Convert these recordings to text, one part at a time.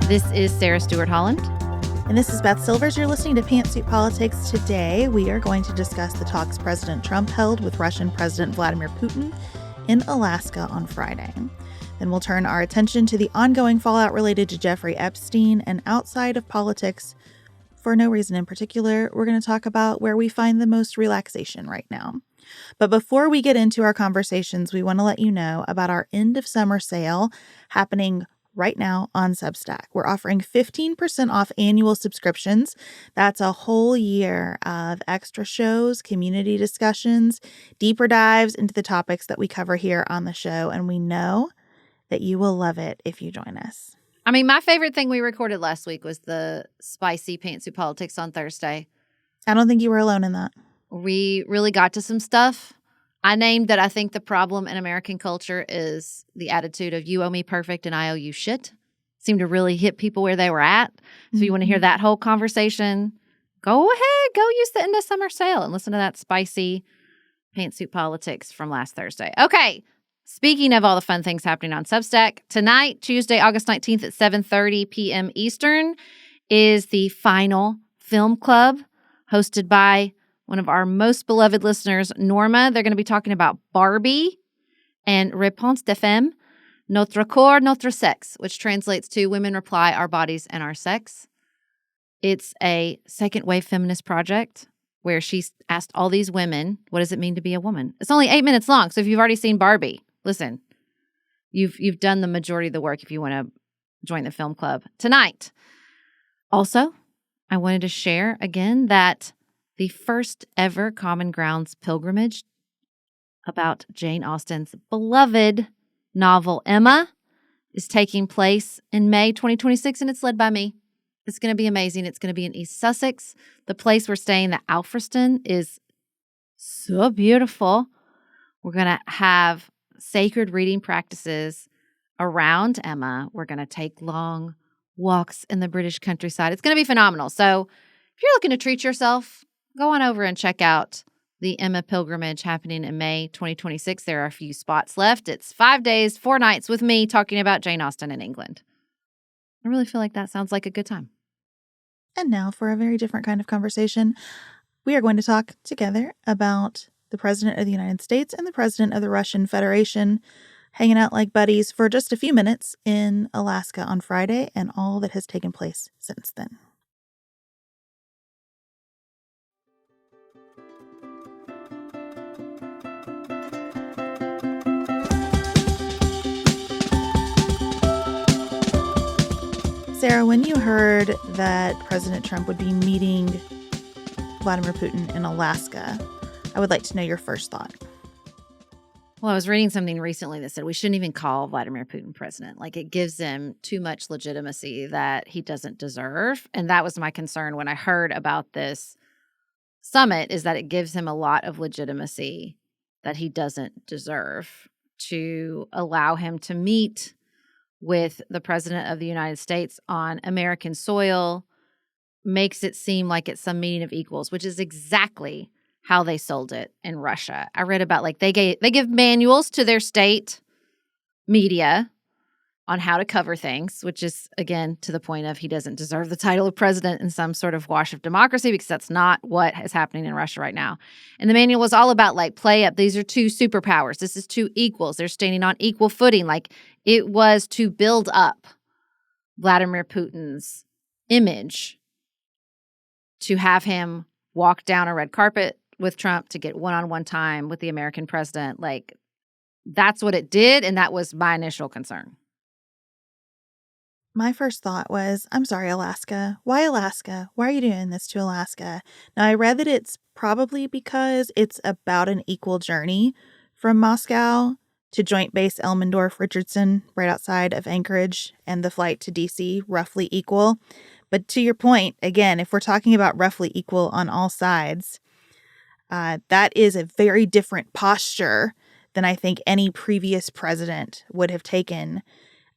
This is Sarah Stewart Holland. And this is Beth Silvers. You're listening to Pantsuit Politics. Today, we are going to discuss the talks President Trump held with Russian President Vladimir Putin in Alaska on Friday. Then we'll turn our attention to the ongoing fallout related to Jeffrey Epstein, and outside of politics, for no reason in particular, we're going to talk about where we find the most relaxation right now. But before we get into our conversations, we want to let you know about our end of summer sale happening right now on Substack. We're offering 15% off annual subscriptions. That's a whole year of extra shows, community discussions, deeper dives into the topics that we cover here on the show. And we know that you will love it if you join us. I mean, my favorite thing we recorded last week was the spicy Pantsuit Politics on Thursday. I don't think you were alone in that. We really got to some stuff. I named that I think the problem in American culture is the attitude of you owe me perfect and I owe you shit. Seemed to really hit people where they were at. So you want to hear that whole conversation, go ahead, go use the end of summer sale and listen to that spicy Pantsuit Politics from last Thursday. Okay, speaking of all the fun things happening on Substack, tonight, Tuesday, August 19th at 7:30 p.m. Eastern, is the final film club hosted by one of our most beloved listeners, Norma. They're going to be talking about Barbie and Réponse des Femmes, Notre Corps, Notre Sexe, which translates to Women Reply, Our Bodies and Our Sex. It's a second wave feminist project where she's asked all these women, what does it mean to be a woman? It's only 8 minutes long, so if you've already seen Barbie, listen, you've done the majority of the work if you want to join the film club tonight. Also, I wanted to share again that the first ever Common Grounds pilgrimage about Jane Austen's beloved novel Emma is taking place in May 2026, and it's led by me. It's going to be amazing. It's going to be in East Sussex. The place we're staying, the Alfriston, is so beautiful. We're going to have sacred reading practices around Emma. We're going to take long walks in the British countryside. It's going to be phenomenal. So if you're looking to treat yourself, go on over and check out the Emma pilgrimage happening in May 2026. There are a few spots left. It's 5 days, 4 nights with me talking about Jane Austen in England. I really feel like that sounds like a good time. And now for a very different kind of conversation. We are going to talk together about the President of the United States and the President of the Russian Federation hanging out like buddies for just a few minutes in Alaska on Friday and all that has taken place since then. Sarah, when you heard that President Trump would be meeting Vladimir Putin in Alaska, I would like to know your first thought. Well, I was reading something recently that said we shouldn't even call Vladimir Putin president. Like, it gives him too much legitimacy that he doesn't deserve. And that was my concern when I heard about this summit, is that it gives him a lot of legitimacy that he doesn't deserve to allow him to meet with the President of the United States on American soil. Makes it seem like it's some meeting of equals, which is exactly how they sold it in Russia. I read about, like, they give manuals to their state media on how to cover things, which is, again, to the point of he doesn't deserve the title of president in some sort of wash of democracy, because that's not what is happening in Russia right now. And the manual was all about, like, play up. These are two superpowers. This is two equals. They're standing on equal footing. Like, it was to build up Vladimir Putin's image, to have him walk down a red carpet with Trump, to get one-on-one time with the American president. Like, that's what it did, and that was my initial concern. My first thought was, I'm sorry, Alaska. Why Alaska? Why are you doing this to Alaska? Now, I read that it's probably because it's about an equal journey from Moscow to Joint Base Elmendorf-Richardson, right outside of Anchorage, and the flight to D.C., roughly equal. But to your point, again, if we're talking about roughly equal on all sides, that is a very different posture than I think any previous president would have taken,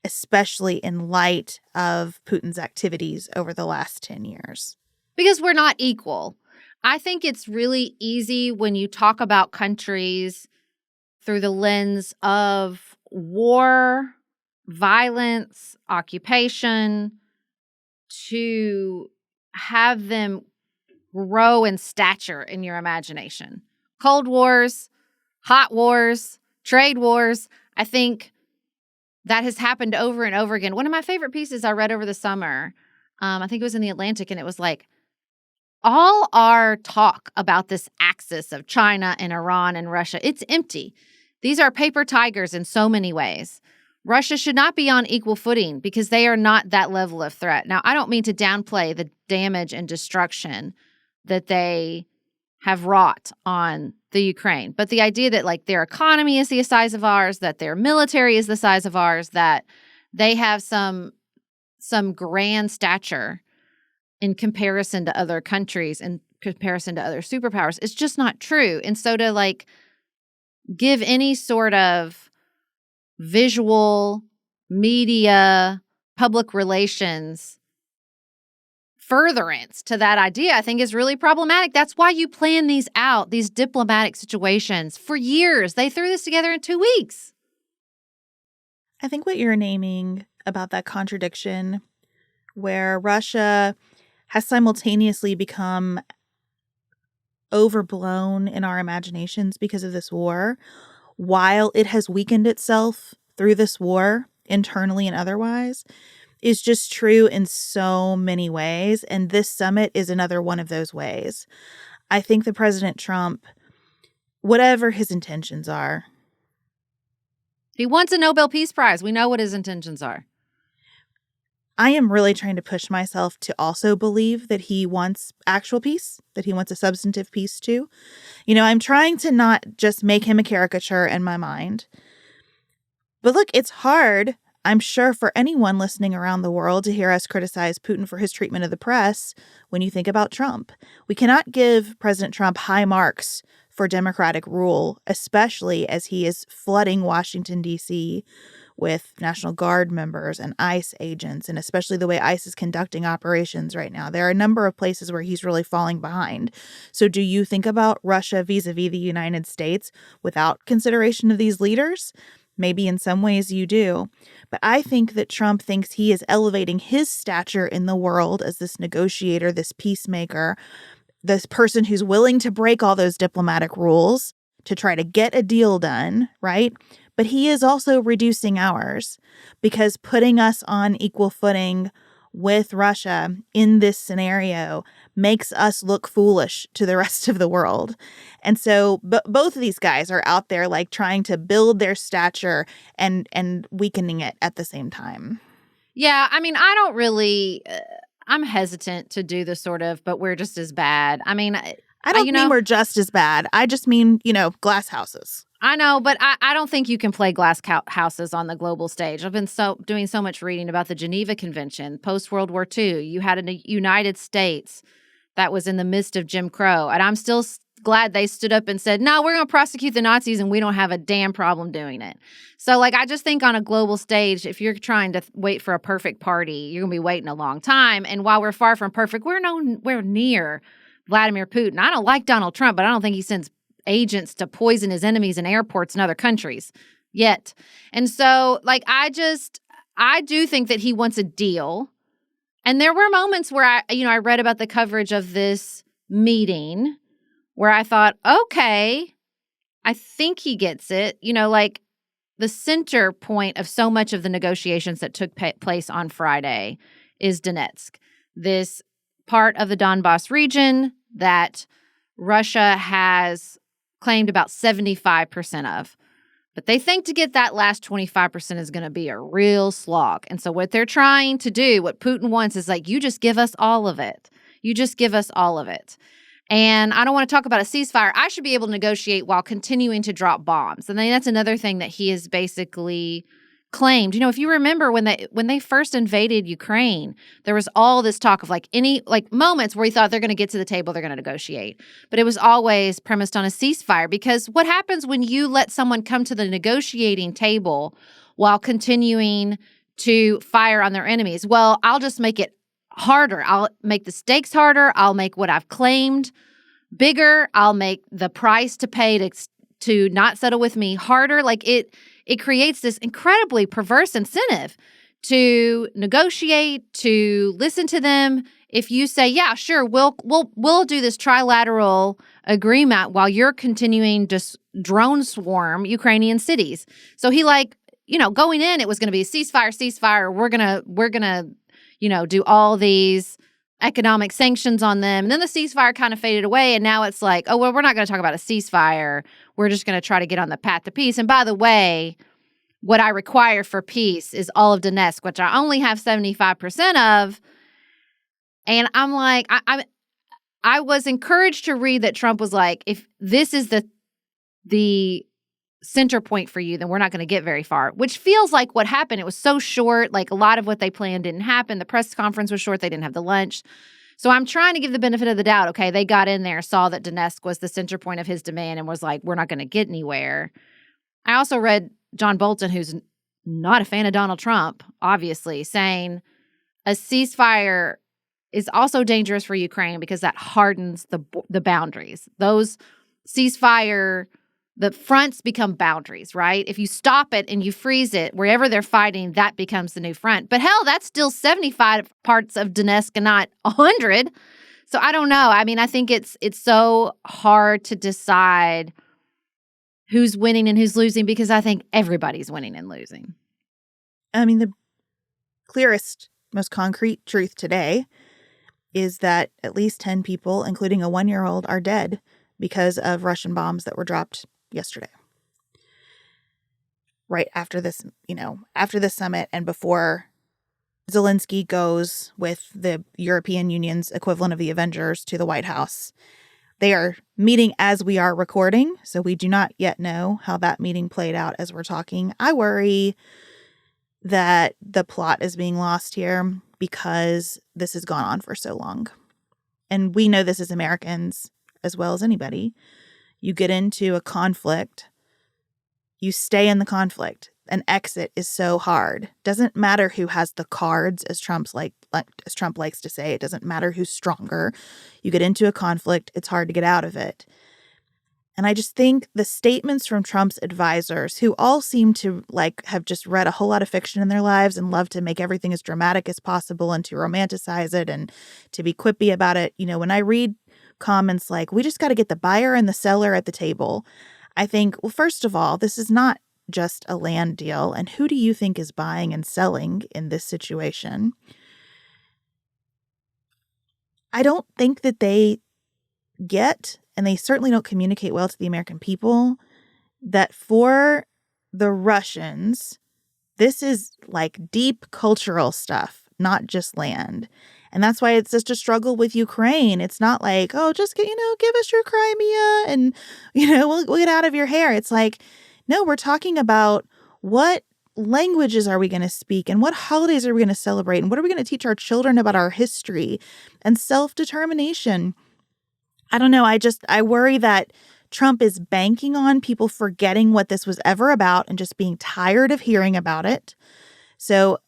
especially in light of Putin's activities over the last 10 years. Because we're not equal. I think it's really easy when you talk about countries through the lens of war, violence, occupation, to have them grow in stature in your imagination. Cold wars, hot wars, trade wars. I think that has happened over and over again. One of my favorite pieces I read over the summer, I think it was in The Atlantic, and it was like, all our talk about this axis of China and Iran and Russia, it's empty. These are paper tigers in so many ways. Russia should not be on equal footing because they are not that level of threat. Now, I don't mean to downplay the damage and destruction that they have wrought on the Ukraine, but the idea that like their economy is the size of ours, that their military is the size of ours, that they have some grand stature in comparison to other countries, in comparison to other superpowers, it's just not true. And so to like give any sort of visual, media, public relations furtherance to that idea, I think is really problematic. That's why you plan these out, these diplomatic situations, for years. They threw this together in 2 weeks. I think what you're naming about that contradiction where Russia has simultaneously become overblown in our imaginations because of this war, while it has weakened itself through this war, internally and otherwise, is just true in so many ways. And this summit is another one of those ways. I think that President Trump, whatever his intentions are, he wants a Nobel Peace Prize. We know what his intentions are. I am really trying to push myself to also believe that he wants actual peace, that he wants a substantive peace too. You know, I'm trying to not just make him a caricature in my mind. But look, it's hard, I'm sure, for anyone listening around the world to hear us criticize Putin for his treatment of the press when you think about Trump. We cannot give President Trump high marks for democratic rule, especially as he is flooding Washington, D.C. with National Guard members and ICE agents, and especially the way ICE is conducting operations right now. There are a number of places where he's really falling behind. So do you think about Russia vis-a-vis the United States without consideration of these leaders? Maybe in some ways you do. But I think that Trump thinks he is elevating his stature in the world as this negotiator, this peacemaker, this person who's willing to break all those diplomatic rules to try to get a deal done, right? But he is also reducing ours, because putting us on equal footing with Russia in this scenario makes us look foolish to the rest of the world. And so both of these guys are out there like trying to build their stature and weakening it at the same time. Yeah, I mean, I don't really I'm hesitant to do the sort of, but we're just as bad. I mean, I don't mean we're just as bad. I just mean, glass houses. I know, but I don't think you can play glass houses on the global stage. I've been doing so much reading about the Geneva Convention, post-World War II. You had a United States that was in the midst of Jim Crow, and I'm still glad they stood up and said, no, we're going to prosecute the Nazis, and we don't have a damn problem doing it. So, I just think on a global stage, if you're trying to wait for a perfect party, you're going to be waiting a long time. And while we're far from perfect, we're nowhere near Vladimir Putin. I don't like Donald Trump, but I don't think he sends agents to poison his enemies in airports in other countries yet. And so, I do think that he wants a deal. And there were moments where I read about the coverage of this meeting where I thought, okay, I think he gets it. The center point of so much of the negotiations that took place on Friday is Donetsk, this part of the Donbass region that Russia has claimed about 75% of. But they think to get that last 25% is going to be a real slog. And so what they're trying to do, what Putin wants is you just give us all of it. You just give us all of it. And I don't want to talk about a ceasefire. I should be able to negotiate while continuing to drop bombs. And then that's another thing that he has basically claimed. If you remember when they first invaded Ukraine, there was all this talk of moments where he thought they're going to get to the table, they're going to negotiate. But it was always premised on a ceasefire, because what happens when you let someone come to the negotiating table while continuing to fire on their enemies? Well, I'll just make it harder. I'll make the stakes harder. I'll make what I've claimed bigger. I'll make the price to pay to not settle with me harder. It creates this incredibly perverse incentive to negotiate, to listen to them. If you say, yeah, sure, we'll do this trilateral agreement while you're continuing to drone swarm Ukrainian cities. So he going in, it was going to be a ceasefire. We're gonna do all these economic sanctions on them. And then the ceasefire kind of faded away. And now it's like, oh, well, we're not going to talk about a ceasefire. We're just going to try to get on the path to peace. And by the way, what I require for peace is all of Donetsk, which I only have 75% of. And I'm like, I was encouraged to read that Trump was like, if this is the center point for you, then we're not going to get very far, which feels like what happened. It was so short. Like a lot of what they planned didn't happen. The press conference was short. They didn't have the lunch. So I'm trying to give the benefit of the doubt. Okay, they got in there, saw that Donetsk was the center point of his demand and was like, we're not going to get anywhere. I also read John Bolton, who's not a fan of Donald Trump, obviously, saying a ceasefire is also dangerous for Ukraine because that hardens the boundaries. Those ceasefire, the fronts become boundaries, right? If you stop it and you freeze it, wherever they're fighting, that becomes the new front. But hell, that's still 75 parts of Donetsk and not 100. So I don't know. I mean, I think it's so hard to decide who's winning and who's losing because I think everybody's winning and losing. I mean, the clearest, most concrete truth today is that at least 10 people, including a 1-year-old, are dead because of Russian bombs that were dropped yesterday. Right after this, after this summit and before Zelensky goes with the European Union's equivalent of the Avengers to the White House. They are meeting as we are recording, so we do not yet know how that meeting played out as we're talking. I worry that the plot is being lost here because this has gone on for so long. And we know this as Americans as well as anybody. You get into a conflict, you stay in the conflict. An exit is so hard. Doesn't matter who has the cards, as Trump likes to say. It doesn't matter who's stronger. You get into a conflict, it's hard to get out of it. And I just think the statements from Trump's advisors, who all seem to have just read a whole lot of fiction in their lives and love to make everything as dramatic as possible and to romanticize it and to be quippy about it. When I read comments like, we just got to get the buyer and the seller at the table, I think, well, first of all, this is not just a land deal. And who do you think is buying and selling in this situation? I don't think that they get, and they certainly don't communicate well to the American people, that for the Russians, this is like deep cultural stuff, not just land. And that's why it's just a struggle with Ukraine. It's not like, oh, just give us your Crimea and, we'll get out of your hair. It's like, no, we're talking about what languages are we going to speak and what holidays are we going to celebrate and what are we going to teach our children about our history and self-determination. I don't know. I worry that Trump is banking on people forgetting what this was ever about and just being tired of hearing about it. So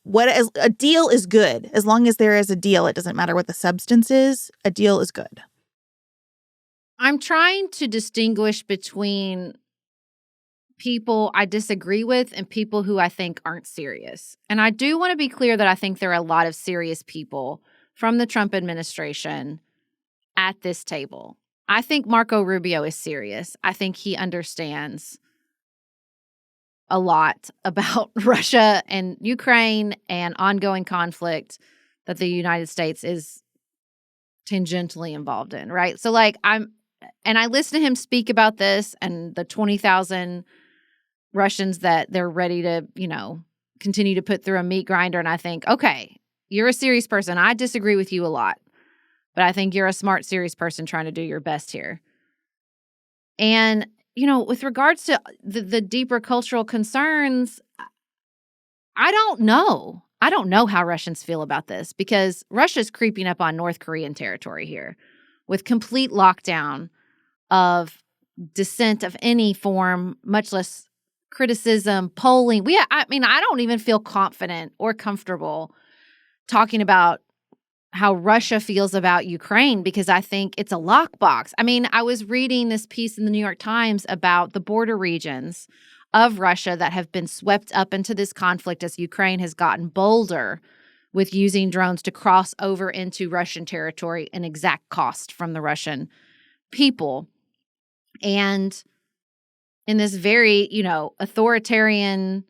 a deal is good. As long as there is a deal, it doesn't matter what the substance is. A deal is good. I'm trying to distinguish between people I disagree with and people who I think aren't serious. And I do want to be clear that I think there are a lot of serious people from the Trump administration at this table. I think Marco Rubio is serious. I think he understands a lot about Russia and Ukraine and ongoing conflict that the United States is tangentially involved in, right? So I listen to him speak about this and the 20,000 Russians that they're ready to, continue to put through a meat grinder. And I think, okay, you're a serious person. I disagree with you a lot, but I think you're a smart, serious person trying to do your best here. And, with regards to the deeper cultural concerns, I don't know. I don't know how Russians feel about this because Russia's creeping up on North Korean territory here with complete lockdown of dissent of any form, much less criticism, polling. I don't even feel confident or comfortable talking about how Russia feels about Ukraine because I think it's a lockbox. I mean, I was reading this piece in the New York Times about the border regions of Russia that have been swept up into this conflict as Ukraine has gotten bolder with using drones to cross over into Russian territory, an exact cost from the Russian people. And in this very, authoritarian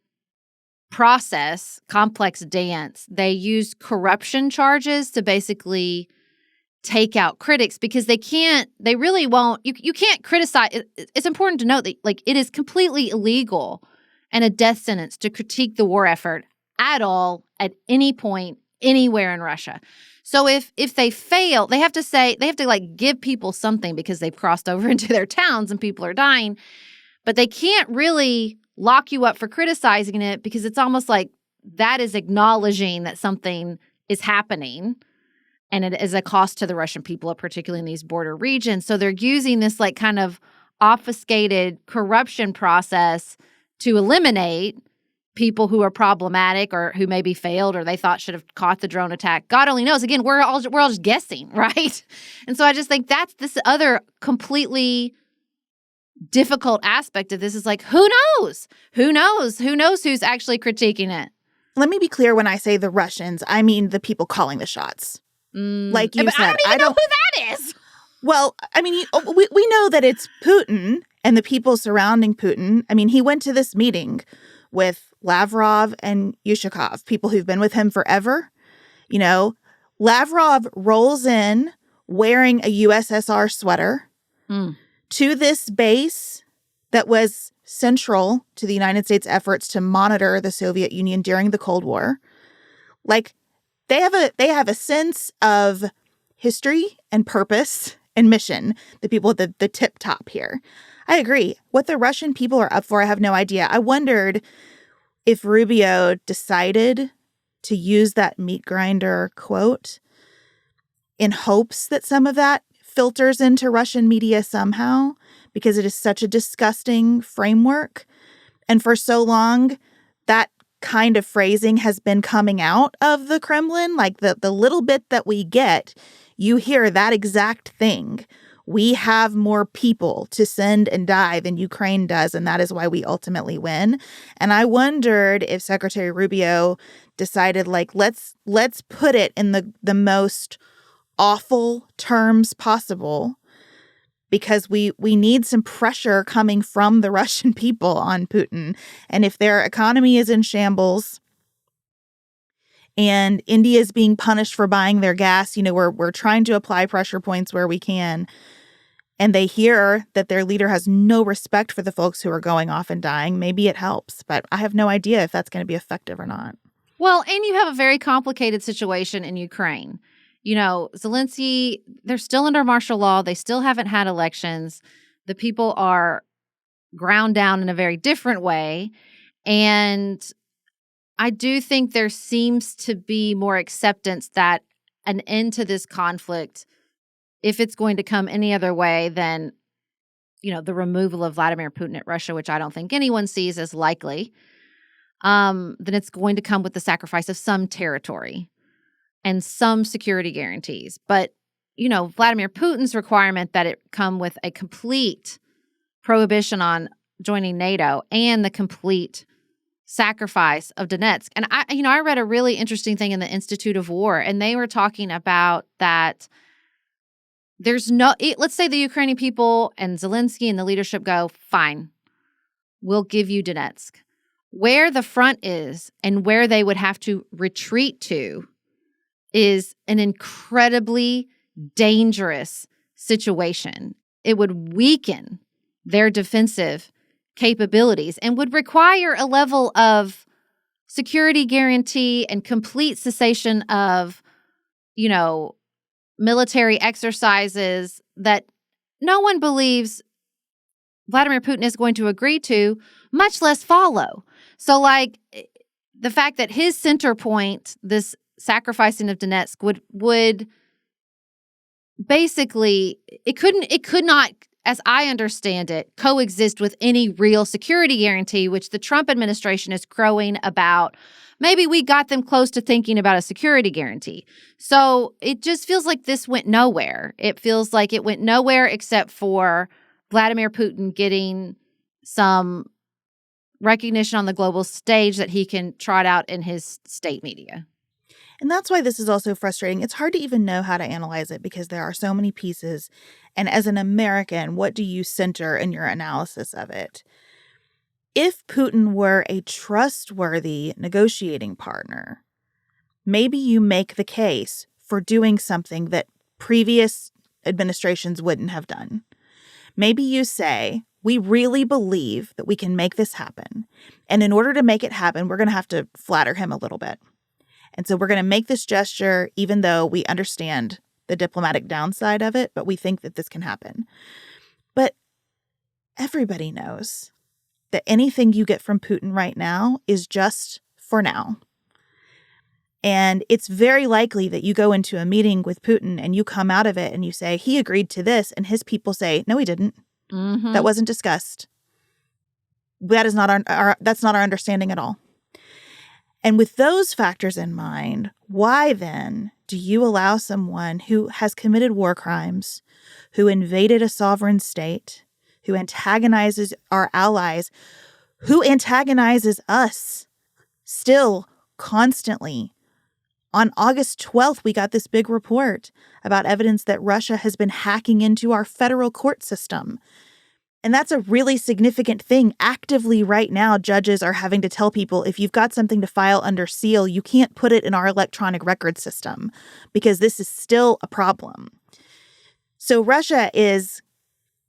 process, complex dance, they use corruption charges to basically take out critics because they really won't, you can't criticize. It's important to note that it is completely illegal and a death sentence to critique the war effort at all, at any point, anywhere in Russia. So if they fail, they have to give people something because they've crossed over into their towns and people are dying, but they can't really lock you up for criticizing it because it's almost like that is acknowledging that something is happening. And it is a cost to the Russian people, particularly in these border regions. So they're using this kind of obfuscated corruption process to eliminate people who are problematic or who maybe failed or they thought should have caught the drone attack. God only knows. Again, we're all just guessing, right? And so I just think that's this other completely difficult aspect of this is who knows? Who knows? Who knows who's actually critiquing it? Let me be clear when I say the Russians, I mean the people calling the shots. Like you but said, I don't even know who that is. Well, I mean, we know that it's Putin and the people surrounding Putin. I mean, he went to this meeting with Lavrov and Yushakov, people who've been with him forever. Lavrov rolls in wearing a USSR sweater to this base that was central to the United States' efforts to monitor the Soviet Union during the Cold War. They have a sense of history and purpose and mission, the people at the tip top here. I agree. What the Russian people are up for, I have no idea. I wondered if Rubio decided to use that meat grinder quote in hopes that some of that filters into Russian media somehow, because it is such a disgusting framework. And for so long, that kind of phrasing has been coming out of the Kremlin. The little bit that we get, you hear that exact thing. We have more people to send and die than Ukraine does, and that is why we ultimately win. And I wondered if Secretary Rubio decided, let's put it in the most awful terms possible, because we need some pressure coming from the Russian people on Putin. And if their economy is in shambles and India is being punished for buying their gas, we're trying to apply pressure points where we can. And they hear that their leader has no respect for the folks who are going off and dying. Maybe it helps, but I have no idea if that's going to be effective or not. Well, and you have a very complicated situation in Ukraine. Zelensky, they're still under martial law. They still haven't had elections. The people are ground down in a very different way. And I do think there seems to be more acceptance that an end to this conflict, if it's going to come any other way than, the removal of Vladimir Putin at Russia, which I don't think anyone sees as likely, then it's going to come with the sacrifice of some territory and some security guarantees. But, Vladimir Putin's requirement that it come with a complete prohibition on joining NATO and the complete sacrifice of Donetsk. And I read a really interesting thing in the Institute of War, and they were talking about that let's say the Ukrainian people and Zelensky and the leadership go, fine, we'll give you Donetsk. Where the front is and where they would have to retreat to is an incredibly dangerous situation. It would weaken their defensive capabilities and would require a level of security guarantee and complete cessation of, military exercises that no one believes Vladimir Putin is going to agree to, much less follow. So, the fact that his center point, this sacrificing of Donetsk, would basically, it could not, as I understand it, coexist with any real security guarantee, which the Trump administration is crowing about. Maybe we got them close to thinking about a security guarantee. So it just feels like this went nowhere. It feels like it went nowhere except for Vladimir Putin getting some recognition on the global stage that he can trot out in his state media. And that's why this is also frustrating. It's hard to even know how to analyze it because there are so many pieces. And as an American, what do you center in your analysis of it? If Putin were a trustworthy negotiating partner, maybe you make the case for doing something that previous administrations wouldn't have done. Maybe you say, we really believe that we can make this happen. And in order to make it happen, we're going to have to flatter him a little bit. And so we're going to make this gesture, even though we understand the diplomatic downside of it, but we think that this can happen. But everybody knows that anything you get from Putin right now is just for now. And it's very likely that you go into a meeting with Putin and you come out of it and you say, he agreed to this. And his people say, no, he didn't. Mm-hmm. That wasn't discussed. That is not that's not our understanding at all. And with those factors in mind, why then do you allow someone who has committed war crimes, who invaded a sovereign state, who antagonizes our allies, who antagonizes us still constantly? On August 12th, we got this big report about evidence that Russia has been hacking into our federal court system. And that's a really significant thing. Actively right now, judges are having to tell people, if you've got something to file under seal, you can't put it in our electronic record system because this is still a problem. So Russia is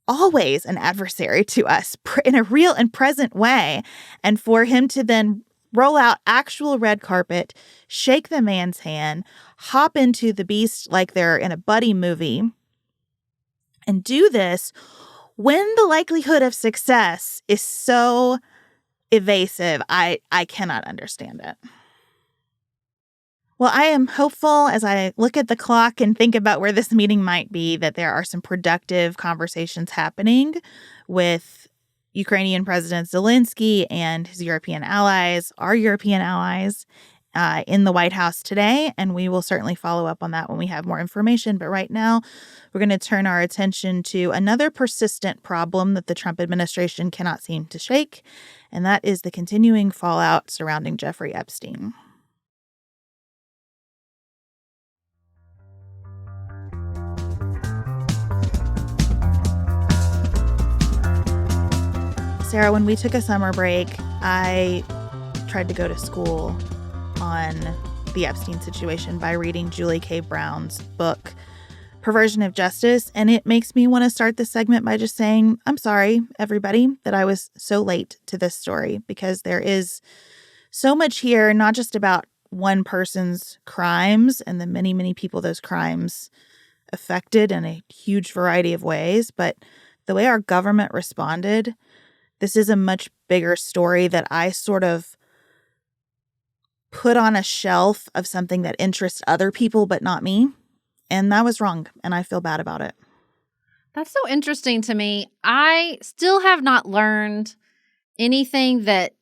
always an adversary to us in a real and present way. And for him to then roll out actual red carpet, shake the man's hand, hop into the beast like they're in a buddy movie, and do this when the likelihood of success is so evasive, I cannot understand it. Well, I am hopeful as I look at the clock and think about where this meeting might be that there are some productive conversations happening with Ukrainian President Zelensky and his European allies, our European allies, in the White House today. And we will certainly follow up on that when we have more information. But right now, we're going to turn our attention to another persistent problem that the Trump administration cannot seem to shake, and that is the continuing fallout surrounding Jeffrey Epstein. Sarah, when we took a summer break, I tried to go to school on the Epstein situation by reading Julie K. Brown's book, Perversion of Justice. And it makes me want to start this segment by just saying, I'm sorry, everybody, that I was so late to this story, because there is so much here, not just about one person's crimes and the many, many people those crimes affected in a huge variety of ways, but the way our government responded. This is a much bigger story that I sort of put on a shelf of something that interests other people, but not me. And that was wrong. And I feel bad about it. That's so interesting to me. I still have not learned anything that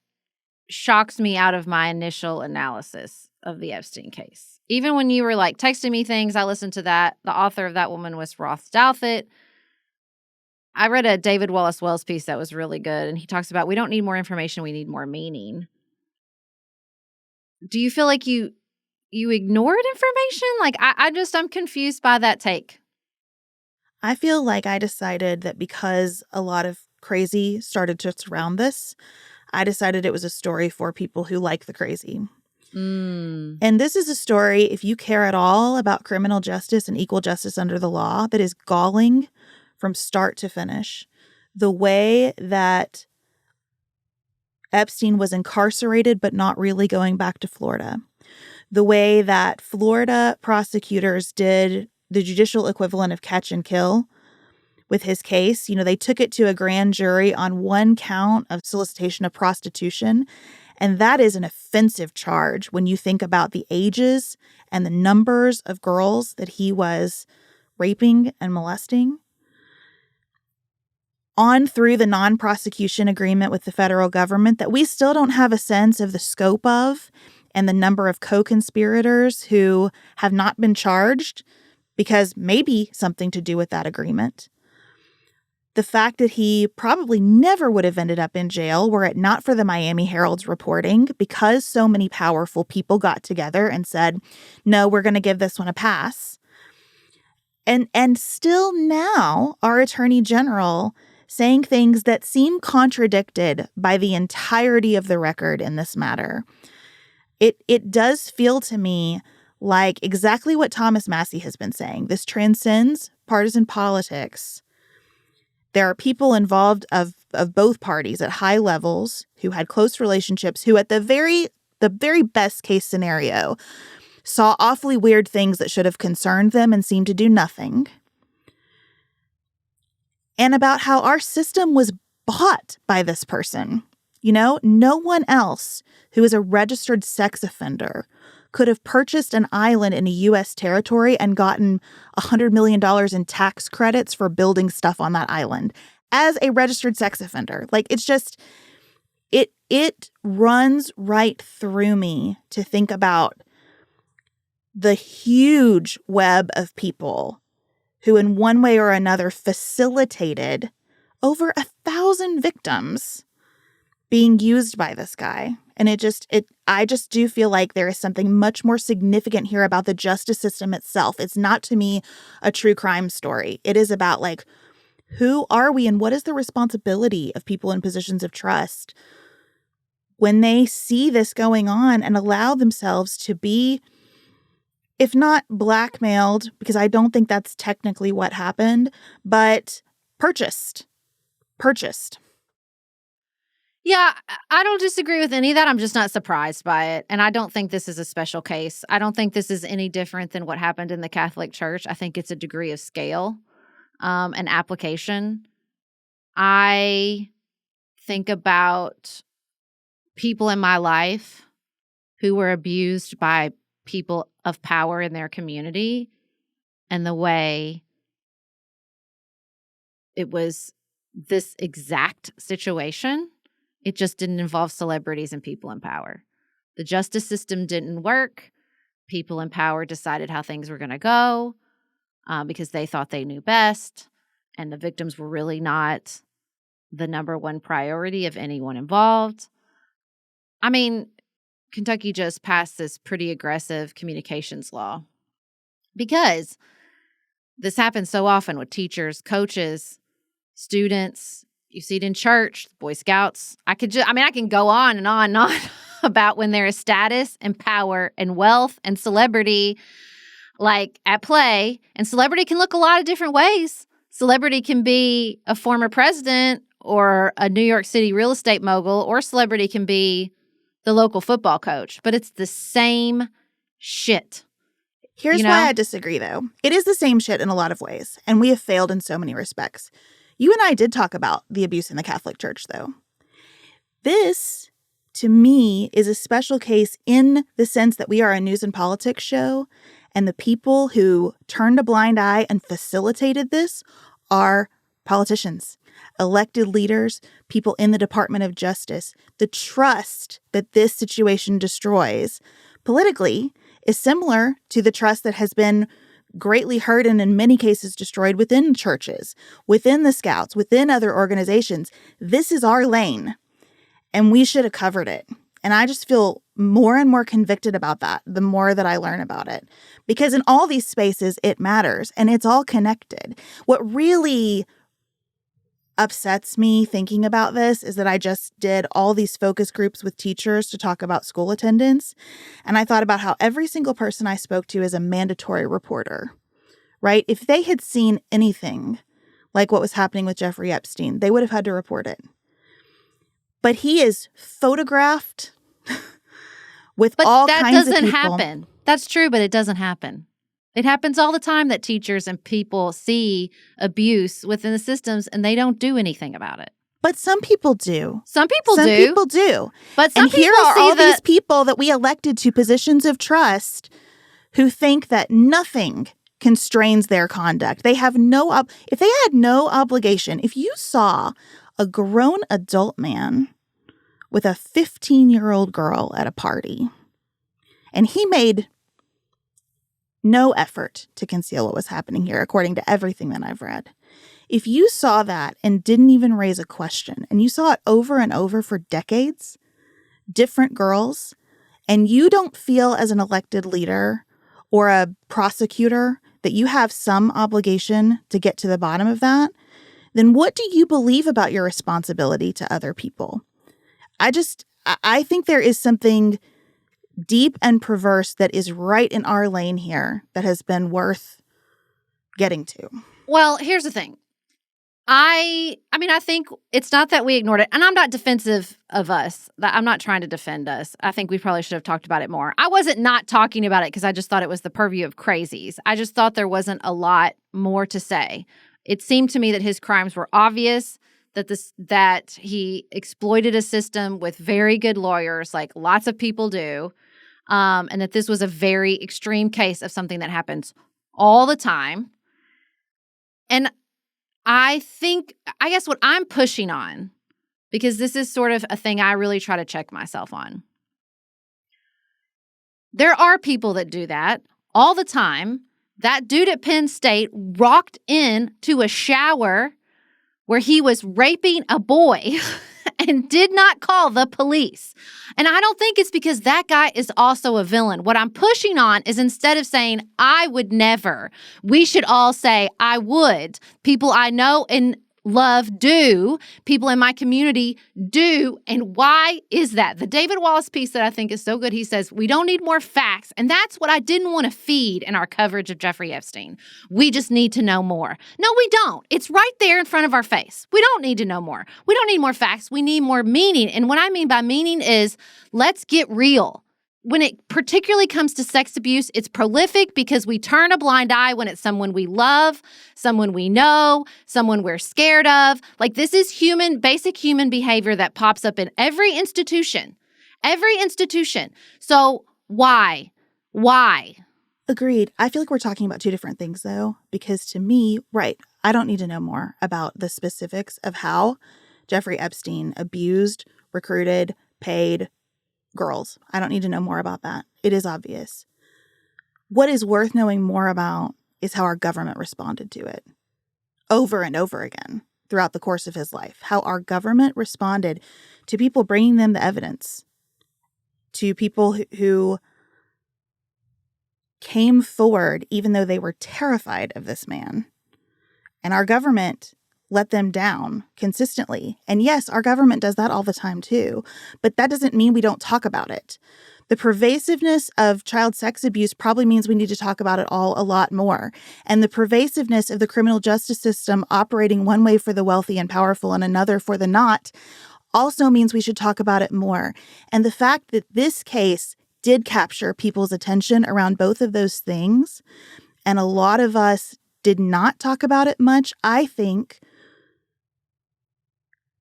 shocks me out of my initial analysis of the Epstein case. Even when you were like texting me things, I listened to that. The author of that woman was Roth Douthat. I read a David Wallace Wells piece that was really good. And he talks about, we don't need more information. We need more meaning. Do you feel like you ignored information? Like, I'm confused by that take. I feel like I decided that because a lot of crazy started to surround this, I decided it was a story for people who like the crazy. And this is a story, if you care at all about criminal justice and equal justice under the law, that is galling from start to finish. The way that Epstein was incarcerated but not really going back to Florida. The way that Florida prosecutors did the judicial equivalent of catch and kill with his case. You know, they took it to a grand jury on one count of solicitation of prostitution. And that is an offensive charge when you think about the ages and the numbers of girls that he was raping and molesting. On through the non-prosecution agreement with the federal government that we still don't have a sense of the scope of and the number of co-conspirators who have not been charged because maybe something to do with that agreement. the fact that he probably never would have ended up in jail were it not for the Miami Herald's reporting, because so many powerful people got together and said, no, we're going to give this one a pass. And still now, our Attorney General saying things that seem contradicted by the entirety of the record in this matter. It does feel to me like exactly what Thomas Massie has been saying. This transcends partisan politics. There are people involved of both parties at high levels who had close relationships, who at the very best case scenario saw awfully weird things that should have concerned them and seemed to do nothing. And about how our system was bought by this person. You know, no one else who is a registered sex offender could have purchased an island in a U.S. territory and gotten $100 million in tax credits for building stuff on that island as a registered sex offender. Like, it's just, it runs right through me to think about the huge web of people who in one way or another facilitated over 1,000 victims being used by this guy. And I just do feel like there is something much more significant here about the justice system itself. It's not, to me, a true crime story. It is about, like, who are we and what is the responsibility of people in positions of trust when they see this going on and allow themselves to be, if not blackmailed, because I don't think that's technically what happened, but purchased. Yeah, I don't disagree with any of that. I'm just not surprised by it. And I don't think this is a special case. I don't think this is any different than what happened in the Catholic Church. I think it's a degree of scale and application. I think about people in my life who were abused by people of power in their community and the way it was this exact situation. It just didn't involve celebrities and people in power. The justice system didn't work. People in power decided how things were going to go because they thought they knew best. And the victims were really not the number one priority of anyone involved. I mean, Kentucky just passed this pretty aggressive communications law because this happens so often with teachers, coaches, students. You see it in church, Boy Scouts. I can go on and on and on about when there is status and power and wealth and celebrity like at play. And celebrity can look a lot of different ways. Celebrity can be a former president or a New York City real estate mogul, or celebrity can be the local football coach. But it's the same shit. Here's why I disagree, though. It is the same shit in a lot of ways, and we have failed in so many respects. You and I did talk about the abuse in the Catholic Church, though. This, to me, is a special case in the sense that we are a news and politics show, and the people who turned a blind eye and facilitated this are politicians, elected leaders, people in the Department of Justice. The trust that this situation destroys politically is similar to the trust that has been greatly hurt and in many cases destroyed within churches, within the Scouts, within other organizations. This is our lane, and we should have covered it. And I just feel more and more convicted about that the more that I learn about it. Because in all these spaces, it matters, and it's all connected. What really upsets me thinking about this is that I just did all these focus groups with teachers to talk about school attendance. And I thought about how every single person I spoke to is a mandatory reporter, right? If they had seen anything like what was happening with Jeffrey Epstein, they would have had to report it. But he is photographed with all kinds of people. But that doesn't happen. That's true, but it doesn't happen. It happens all the time that teachers and people see abuse within the systems and they don't do anything about it. But some people do. Some people do. But some people here are all these people that we elected to positions of trust who think that nothing constrains their conduct. They have if they had no obligation, if you saw a grown adult man with a 15-year-old girl at a party and he made no effort to conceal what was happening here, according to everything that I've read. If you saw that and didn't even raise a question, and you saw it over and over for decades, different girls, and you don't feel as an elected leader or a prosecutor that you have some obligation to get to the bottom of that, then what do you believe about your responsibility to other people? I think there is something deep and perverse that is right in our lane here that has been worth getting to. Well, here's the thing. I think it's not that we ignored it. And I'm not defensive of us. I'm not trying to defend us. I think we probably should have talked about it more. I wasn't not talking about it because I just thought it was the purview of crazies. I just thought there wasn't a lot more to say. It seemed to me that his crimes were obvious, that he exploited a system with very good lawyers, like lots of people do, and that this was a very extreme case of something that happens all the time. And I guess what I'm pushing on, because this is sort of a thing I really try to check myself on. There are people that do that all the time. That dude at Penn State rocked in to a shower where he was raping a boy and did not call the police. And I don't think it's because that guy is also a villain. What I'm pushing on is instead of saying, I would never, we should all say, I would. People I know and love do. People in my community do. And why is that? The David Wallace piece that I think is so good, he says, we don't need more facts. And that's what I didn't want to feed in our coverage of Jeffrey Epstein. We just need to know more. No, we don't. It's right there in front of our face. We don't need to know more. We don't need more facts. We need more meaning. And what I mean by meaning is let's get real. When it particularly comes to sex abuse, it's prolific because we turn a blind eye when it's someone we love, someone we know, someone we're scared of. Like this is basic human behavior that pops up in every institution. Every institution. So why? Why? Agreed. I feel like we're talking about two different things though, because to me, right, I don't need to know more about the specifics of how Jeffrey Epstein abused, recruited, paid girls. I don't need to know more about that. It is obvious. What is worth knowing more about is how our government responded to it over and over again throughout the course of his life. How our government responded to people bringing them the evidence, to people who came forward even though they were terrified of this man. And our government let them down consistently. And yes, our government does that all the time too, but that doesn't mean we don't talk about it. The pervasiveness of child sex abuse probably means we need to talk about it all a lot more. And the pervasiveness of the criminal justice system operating one way for the wealthy and powerful and another for the not also means we should talk about it more. And the fact that this case did capture people's attention around both of those things, and a lot of us did not talk about it much, I think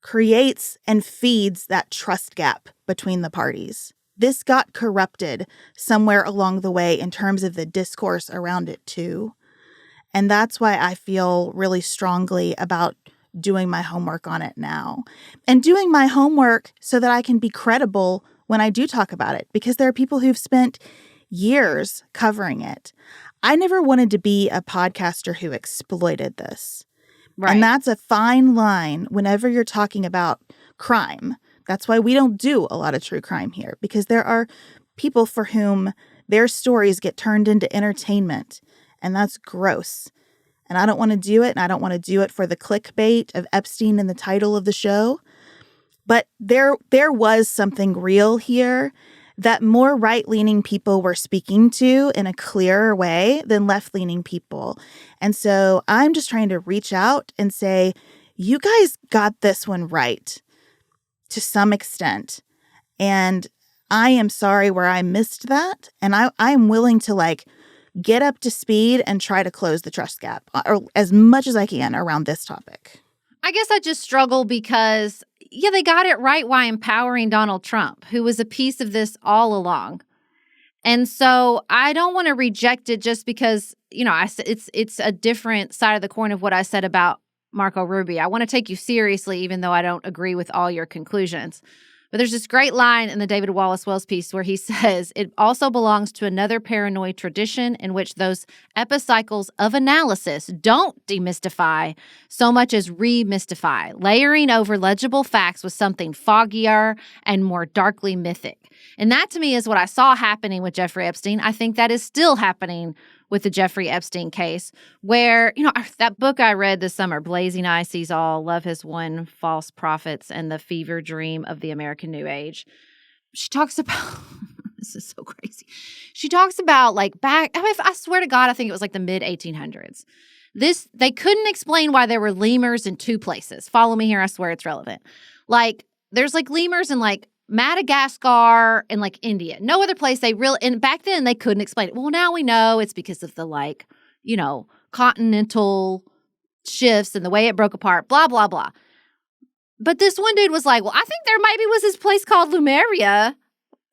creates and feeds that trust gap between the parties. This got corrupted somewhere along the way in terms of the discourse around it too. And that's why I feel really strongly about doing my homework on it now. And doing my homework so that I can be credible when I do talk about it, because there are people who've spent years covering it. I never wanted to be a podcaster who exploited this. Right. And that's a fine line whenever you're talking about crime. That's why we don't do a lot of true crime here, because there are people for whom their stories get turned into entertainment, and that's gross. And I don't want to do it, and I don't want to do it for the clickbait of Epstein in the title of the show. But there was something real here that more right-leaning people were speaking to in a clearer way than left-leaning people. And so I'm just trying to reach out and say, you guys got this one right to some extent. And I am sorry where I missed that. And I am willing to get up to speed and try to close the trust gap or as much as I can around this topic. I guess I just struggle because, they got it right while empowering Donald Trump, who was a piece of this all along. And so I don't want to reject it just because, it's a different side of the coin of what I said about Marco Rubio. I want to take you seriously, even though I don't agree with all your conclusions. But there's this great line in the David Wallace Wells piece where he says, it also belongs to another paranoid tradition in which those epicycles of analysis don't demystify so much as remystify, layering over legible facts with something foggier and more darkly mythic. And that to me is what I saw happening with Jeffrey Epstein. I think that is still happening with the Jeffrey Epstein case, where, that book I read this summer, Blazing Eye Sees All, Love Has Won, False Prophets, and the Fever Dream of the American New Age. She talks about, this is so crazy. She talks about I swear to God, I think it was like the mid 1800s. They couldn't explain why there were lemurs in two places. Follow me here. I swear it's relevant. There's lemurs in Madagascar and India. No other place and back then they couldn't explain it. Well, now we know it's because of the continental shifts and the way it broke apart, blah, blah, blah. But this one dude was like, well, I think there maybe was this place called Lemuria,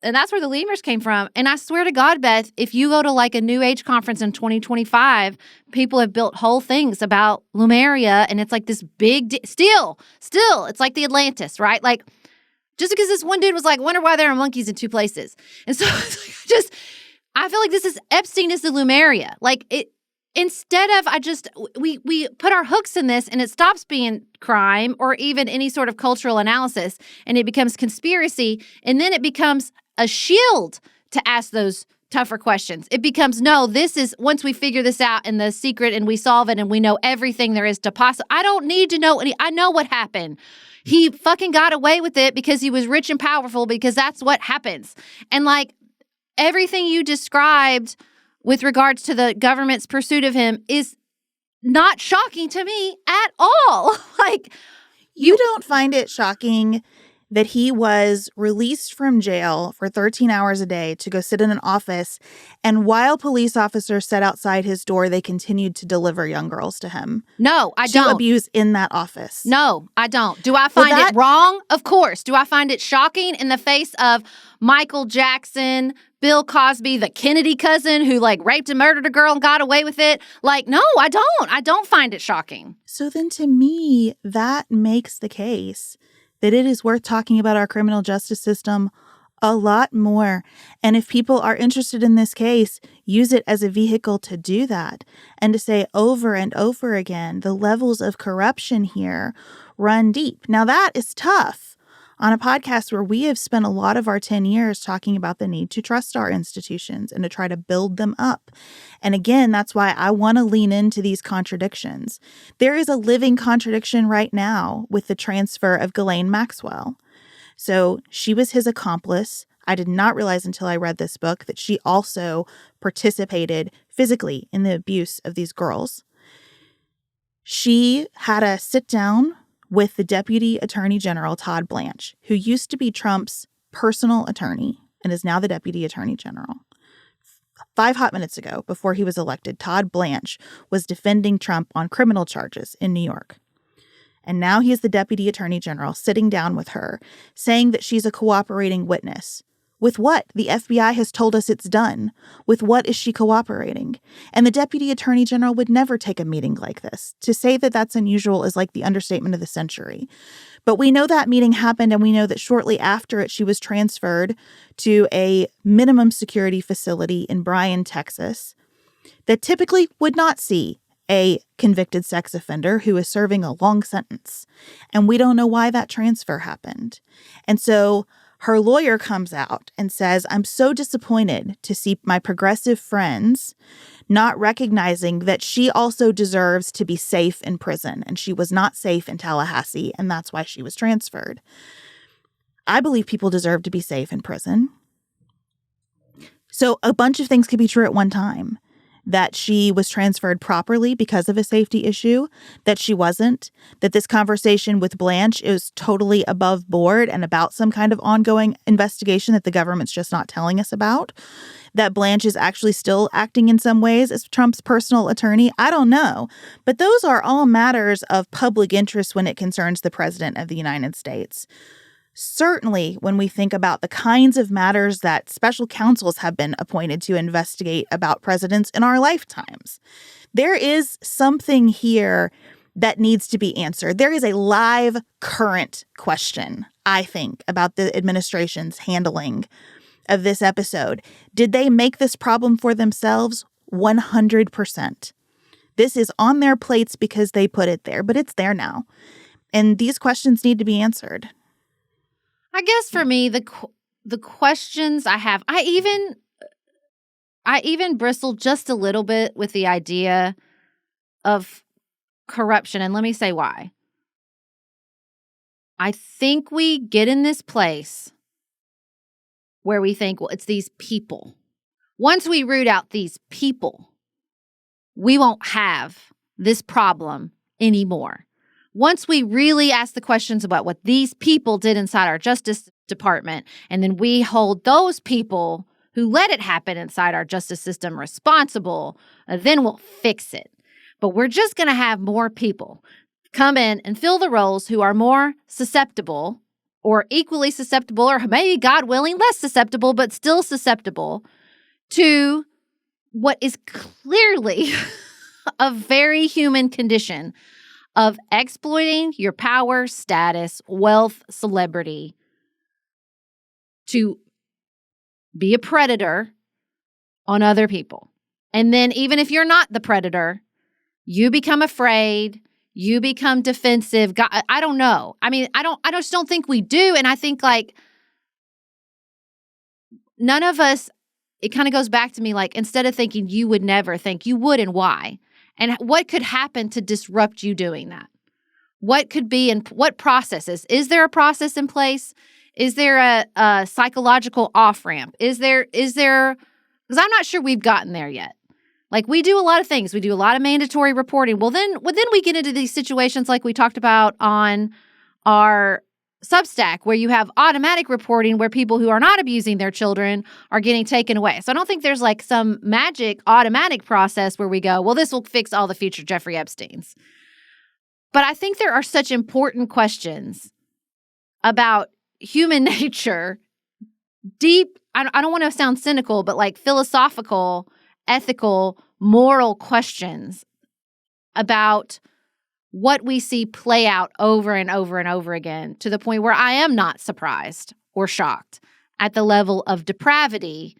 and that's where the lemurs came from. And I swear to God, Beth, if you go to a New Age conference in 2025, people have built whole things about Lemuria, and it's this big still, it's like the Atlantis, right? Just because this one dude was wonder why there are monkeys in two places. And so I feel like this is Epstein is the Lemuria. Instead of we put our hooks in this and it stops being crime or even any sort of cultural analysis, and it becomes conspiracy, and then it becomes a shield to ask those tougher questions. It becomes, no, this is, once we figure this out and the secret and we solve it and we know everything there is to I don't need to know I know what happened. He fucking got away with it because he was rich and powerful, because that's what happens. And everything you described with regards to the government's pursuit of him is not shocking to me at all. You don't find it shocking that he was released from jail for 13 hours a day to go sit in an office, and while police officers sat outside his door, they continued to deliver young girls to him. No, I don't. To abuse in that office. No, I don't. Do I find it wrong? Of course. Do I find it shocking in the face of Michael Jackson, Bill Cosby, the Kennedy cousin who raped and murdered a girl and got away with it? No, I don't. I don't find it shocking. So then to me, that makes the case that it is worth talking about our criminal justice system a lot more. And if people are interested in this case, use it as a vehicle to do that and to say over and over again, the levels of corruption here run deep. Now, that is tough on a podcast where we have spent a lot of our 10 years talking about the need to trust our institutions and to try to build them up. And again, that's why I want to lean into these contradictions. There is a living contradiction right now with the transfer of Ghislaine Maxwell. So she was his accomplice. I did not realize until I read this book that she also participated physically in the abuse of these girls. She had a sit down with the Deputy Attorney General, Todd Blanche, who used to be Trump's personal attorney and is now the Deputy Attorney General. 5 hot minutes ago, before he was elected, Todd Blanche was defending Trump on criminal charges in New York. And now he is the Deputy Attorney General sitting down with her, saying that she's a cooperating witness. With what? The FBI has told us it's done. With what is she cooperating? And the Deputy Attorney General would never take a meeting like this. To say that that's unusual is like the understatement of the century. But we know that meeting happened, and we know that shortly after it, she was transferred to a minimum security facility in Bryan, Texas, that typically would not see a convicted sex offender who is serving a long sentence. And we don't know why that transfer happened. And so her lawyer comes out and says, I'm so disappointed to see my progressive friends not recognizing that she also deserves to be safe in prison. And she was not safe in Tallahassee, and that's why she was transferred. I believe people deserve to be safe in prison. So a bunch of things could be true at one time. That she was transferred properly because of a safety issue, that she wasn't, that this conversation with Blanche is totally above board and about some kind of ongoing investigation that the government's just not telling us about, that Blanche is actually still acting in some ways as Trump's personal attorney. I don't know. But those are all matters of public interest when it concerns the president of the United States. Certainly, when we think about the kinds of matters that special counsels have been appointed to investigate about presidents in our lifetimes, there is something here that needs to be answered. There is a live, current question I think, about the administration's handling of this episode. Did they make this problem for themselves? 100%. This is on their plates because they put it there, but it's there now. And these questions need to be answered. I guess for me, the questions I have, I even bristle just a little bit with the idea of corruption. And let me say why. I think we get in this place where we think, well, it's these people. Once we root out these people, we won't have this problem anymore. Once we really ask the questions about what these people did inside our Justice Department, and then we hold those people who let it happen inside our justice system responsible, then we'll fix it. But we're just going to have more people come in and fill the roles who are more susceptible or equally susceptible, or maybe, God willing, less susceptible, but still susceptible to what is clearly a very human condition of exploiting your power, status, wealth, celebrity to be a predator on other people. And then even if you're not the predator, you become afraid, you become defensive. God, I don't know. I mean, I just don't think we do. And I think like none of us, it kind of goes back to me like instead of thinking you would never, think you would, and why? And what could happen to disrupt you doing that? What could be and what processes? Is there a process in place? Is there a psychological off-ramp? Is there, because I'm not sure we've gotten there yet. Like we do a lot of things. We do a lot of mandatory reporting. Well, then we get into these situations like we talked about on our Substack, where you have automatic reporting where people who are not abusing their children are getting taken away. So I don't think there's like some magic automatic process where we go, well, this will fix all the future Jeffrey Epsteins. But I think there are such important questions about human nature, deep, I don't want to sound cynical, but like philosophical, ethical, moral questions about what we see play out over and over and over again, to the point where I am not surprised or shocked at the level of depravity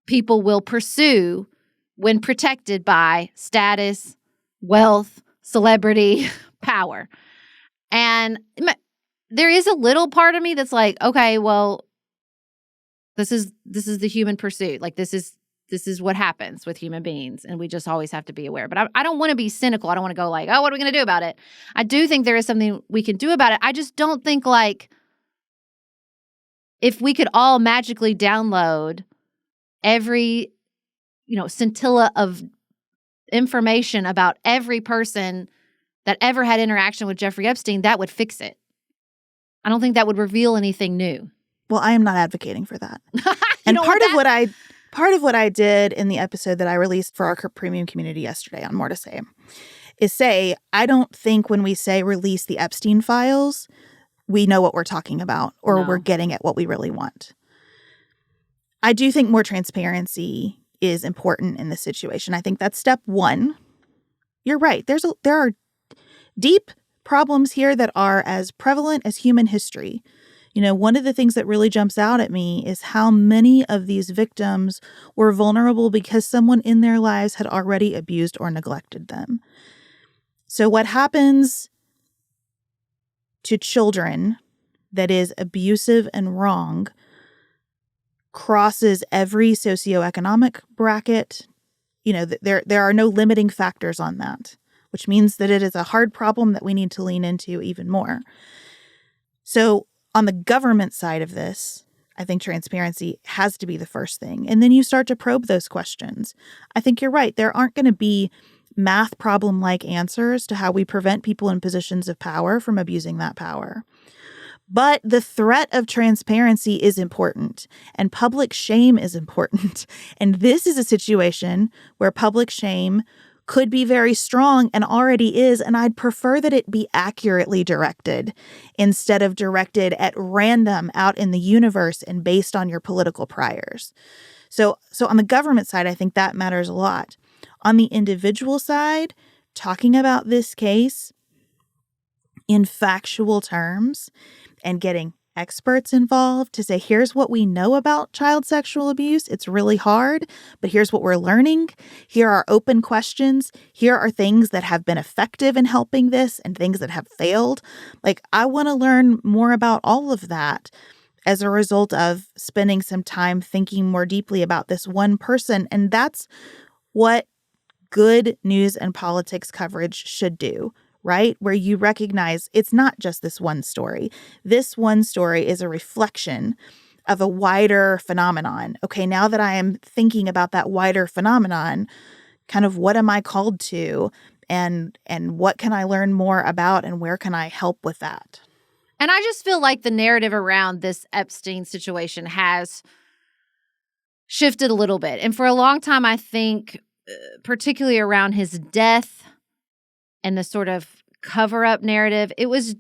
people will pursue when protected by status, wealth, celebrity, power. And there is a little part of me that's like, okay, well, this is the human pursuit. Like this is what happens with human beings, and we just always have to be aware. But I don't want to be cynical. I don't want to go like, oh, what are we going to do about it? I do think there is something we can do about it. I just don't think like if we could all magically download every, scintilla of information about every person that ever had interaction with Jeffrey Epstein, that would fix it. I don't think that would reveal anything new. Well, I am not advocating for that. And part of what I did in the episode that I released for our premium community yesterday on More to Say is say, I don't think when we say release the Epstein files, we know what we're talking about or we're getting at what we really want. I do think more transparency is important in this situation. I think that's step one. You're right. There are deep problems here that are as prevalent as human history. One of the things that really jumps out at me is how many of these victims were vulnerable because someone in their lives had already abused or neglected them. So what happens to children that is abusive and wrong crosses every socioeconomic bracket. There are no limiting factors on that, which means that it is a hard problem that we need to lean into even more. So on the government side of this, I think transparency has to be the first thing. And then you start to probe those questions. I think you're right. There aren't going to be math problem-like answers to how we prevent people in positions of power from abusing that power. But the threat of transparency is important, and public shame is important. And this is a situation where public shame could be very strong and already is, and I'd prefer that it be accurately directed instead of directed at random out in the universe and based on your political priors. So on the government side, I think that matters a lot. On the individual side, talking about this case in factual terms and getting experts involved to say, here's what we know about child sexual abuse. It's really hard, but here's what we're learning. Here are open questions. Here are things that have been effective in helping this and things that have failed. Like, I want to learn more about all of that as a result of spending some time thinking more deeply about this one person. And that's what good news and politics coverage should do, right? Where you recognize it's not just this one story. This one story is a reflection of a wider phenomenon. Okay, now that I am thinking about that wider phenomenon, kind of what am I called to, and what can I learn more about, and where can I help with that? And I just feel like the narrative around this Epstein situation has shifted a little bit. And for a long time, I think, particularly around his death and the sort of cover-up narrative, it was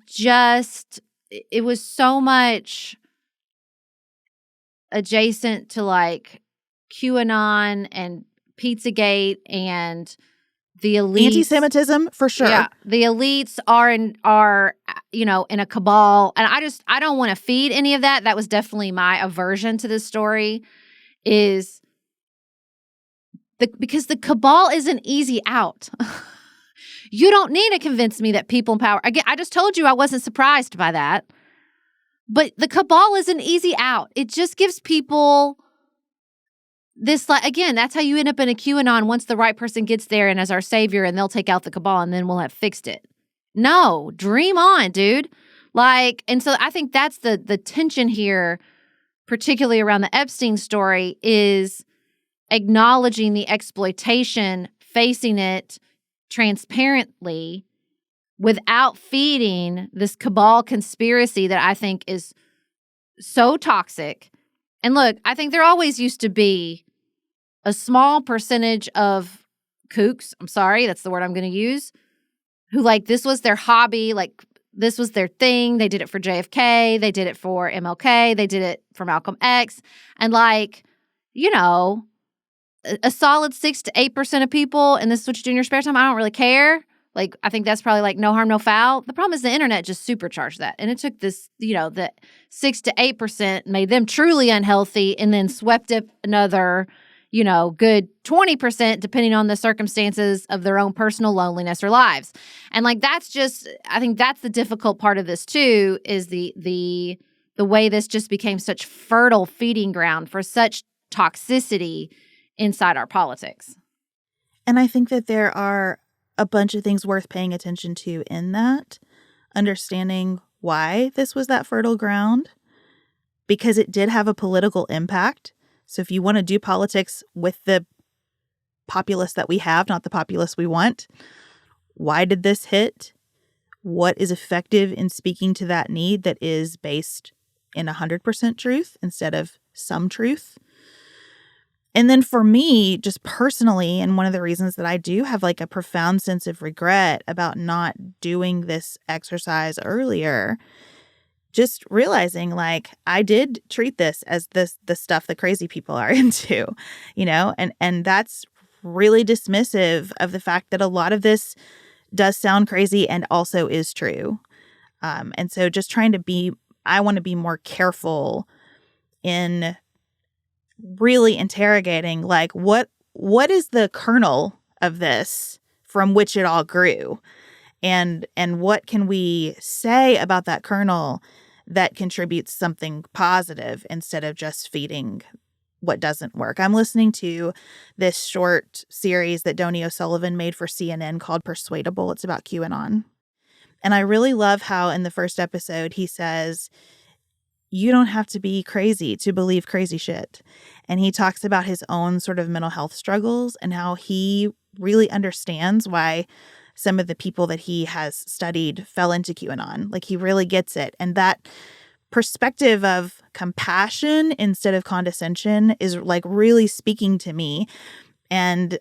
so much adjacent to like QAnon and Pizzagate and the elites. Anti-Semitism, for sure. Yeah, the elites are in a cabal. And I don't want to feed any of that. That was definitely my aversion to this story, is because the cabal is an easy out. You don't need to convince me that people in power. Again, I just told you I wasn't surprised by that. But the cabal is an easy out. It just gives people this, like, again, that's how you end up in a QAnon once the right person gets there and as our savior, and they'll take out the cabal and then we'll have fixed it. No, dream on, dude. Like, and so I think that's the tension here, particularly around the Epstein story, is acknowledging the exploitation, facing it transparently without feeding this cabal conspiracy that I think is so toxic. And look, I think there always used to be a small percentage of kooks, I'm sorry, that's the word I'm going to use, who, like, this was their hobby, like, this was their thing. They did it for JFK. They did it for MLK. They did it for Malcolm X. And, like, you know, a solid 6 to 8% of people, and this is what you do in your spare time, I don't really care. Like, I think that's probably like no harm, no foul. The problem is the internet just supercharged that. And it took this, the 6 to 8% made them truly unhealthy, and then swept up another, good 20%, depending on the circumstances of their own personal loneliness or lives. And like, that's just, I think that's the difficult part of this too, is the way this just became such fertile feeding ground for such toxicity inside our politics. And I think that there are a bunch of things worth paying attention to in that, understanding why this was that fertile ground, because it did have a political impact. So if you want to do politics with the populace that we have, not the populace we want, why did this hit? What is effective in speaking to that need that is based in 100% truth instead of some truth? And then for me, just personally, and one of the reasons that I do have like a profound sense of regret about not doing this exercise earlier, just realizing like I did treat this as the stuff that crazy people are into, and that's really dismissive of the fact that a lot of this does sound crazy and also is true. And so just I want to be more careful in really interrogating, like, what is the kernel of this from which it all grew, and what can we say about that kernel that contributes something positive instead of just feeding what doesn't work. I'm listening to this short series that Donny O'Sullivan made for CNN called Persuadable. It's about QAnon. And I really love how in the first episode he says, you don't have to be crazy to believe crazy shit. And he talks about his own sort of mental health struggles and how he really understands why some of the people that he has studied fell into QAnon. Like, he really gets it. And that perspective of compassion instead of condescension is like really speaking to me, and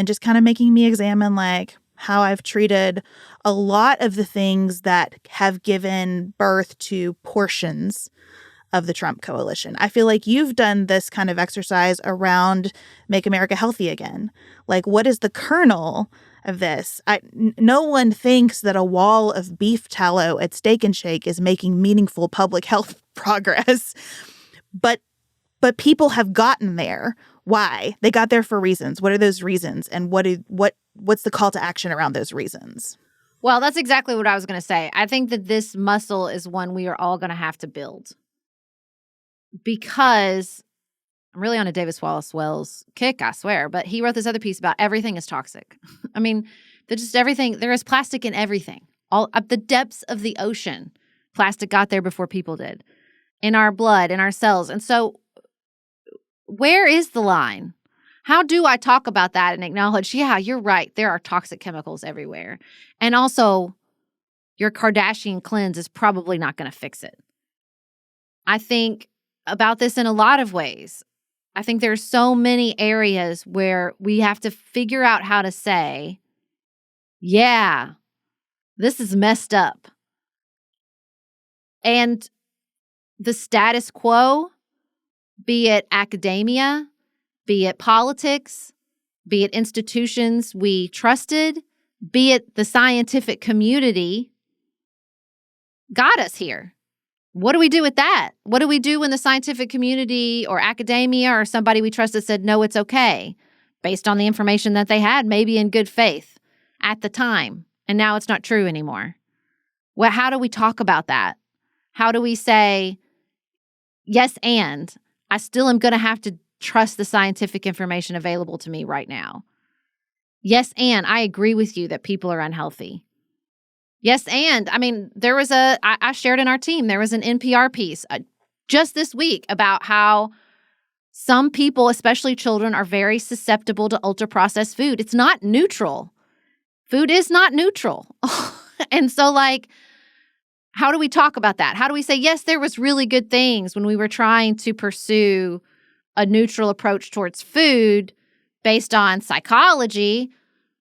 just kind of making me examine like how I've treated a lot of the things that have given birth to portions of the Trump coalition. I feel like you've done this kind of exercise around Make America Healthy Again. Like, what is the kernel of this. No one thinks that a wall of beef tallow at Steak and Shake is making meaningful public health progress. But people have gotten there. Why? They got there for reasons. What are those reasons? And what's the call to action around those reasons? Well, that's exactly what I was going to say. I think that this muscle is one we are all going to have to build. Because I'm really on a Davis Wallace Wells kick, I swear. But he wrote this other piece about everything is toxic. I mean, just everything. There is plastic in everything. All up the depths of the ocean, plastic got there before people did. In our blood, in our cells. And so where is the line? How do I talk about that and acknowledge, yeah, you're right, there are toxic chemicals everywhere. And also, your Kardashian cleanse is probably not going to fix it. I think about this in a lot of ways. I think there's so many areas where we have to figure out how to say, yeah, this is messed up. And the status quo, be it academia, be it politics, be it institutions we trusted, be it the scientific community, got us here. What do we do with that? What do we do when the scientific community or academia or somebody we trusted said, no, it's okay, based on the information that they had, maybe in good faith at the time, and now it's not true anymore? Well, how do we talk about that? How do we say, yes, and I still am going to have to trust the scientific information available to me right now. Yes, and I agree with you that people are unhealthy. Yes, and I mean, there was I shared in our team, there was an NPR piece just this week about how some people, especially children, are very susceptible to ultra-processed food. It's not neutral. Food is not neutral. And so, how do we talk about that? How do we say, yes, there was really good things when we were trying to pursue a neutral approach towards food based on psychology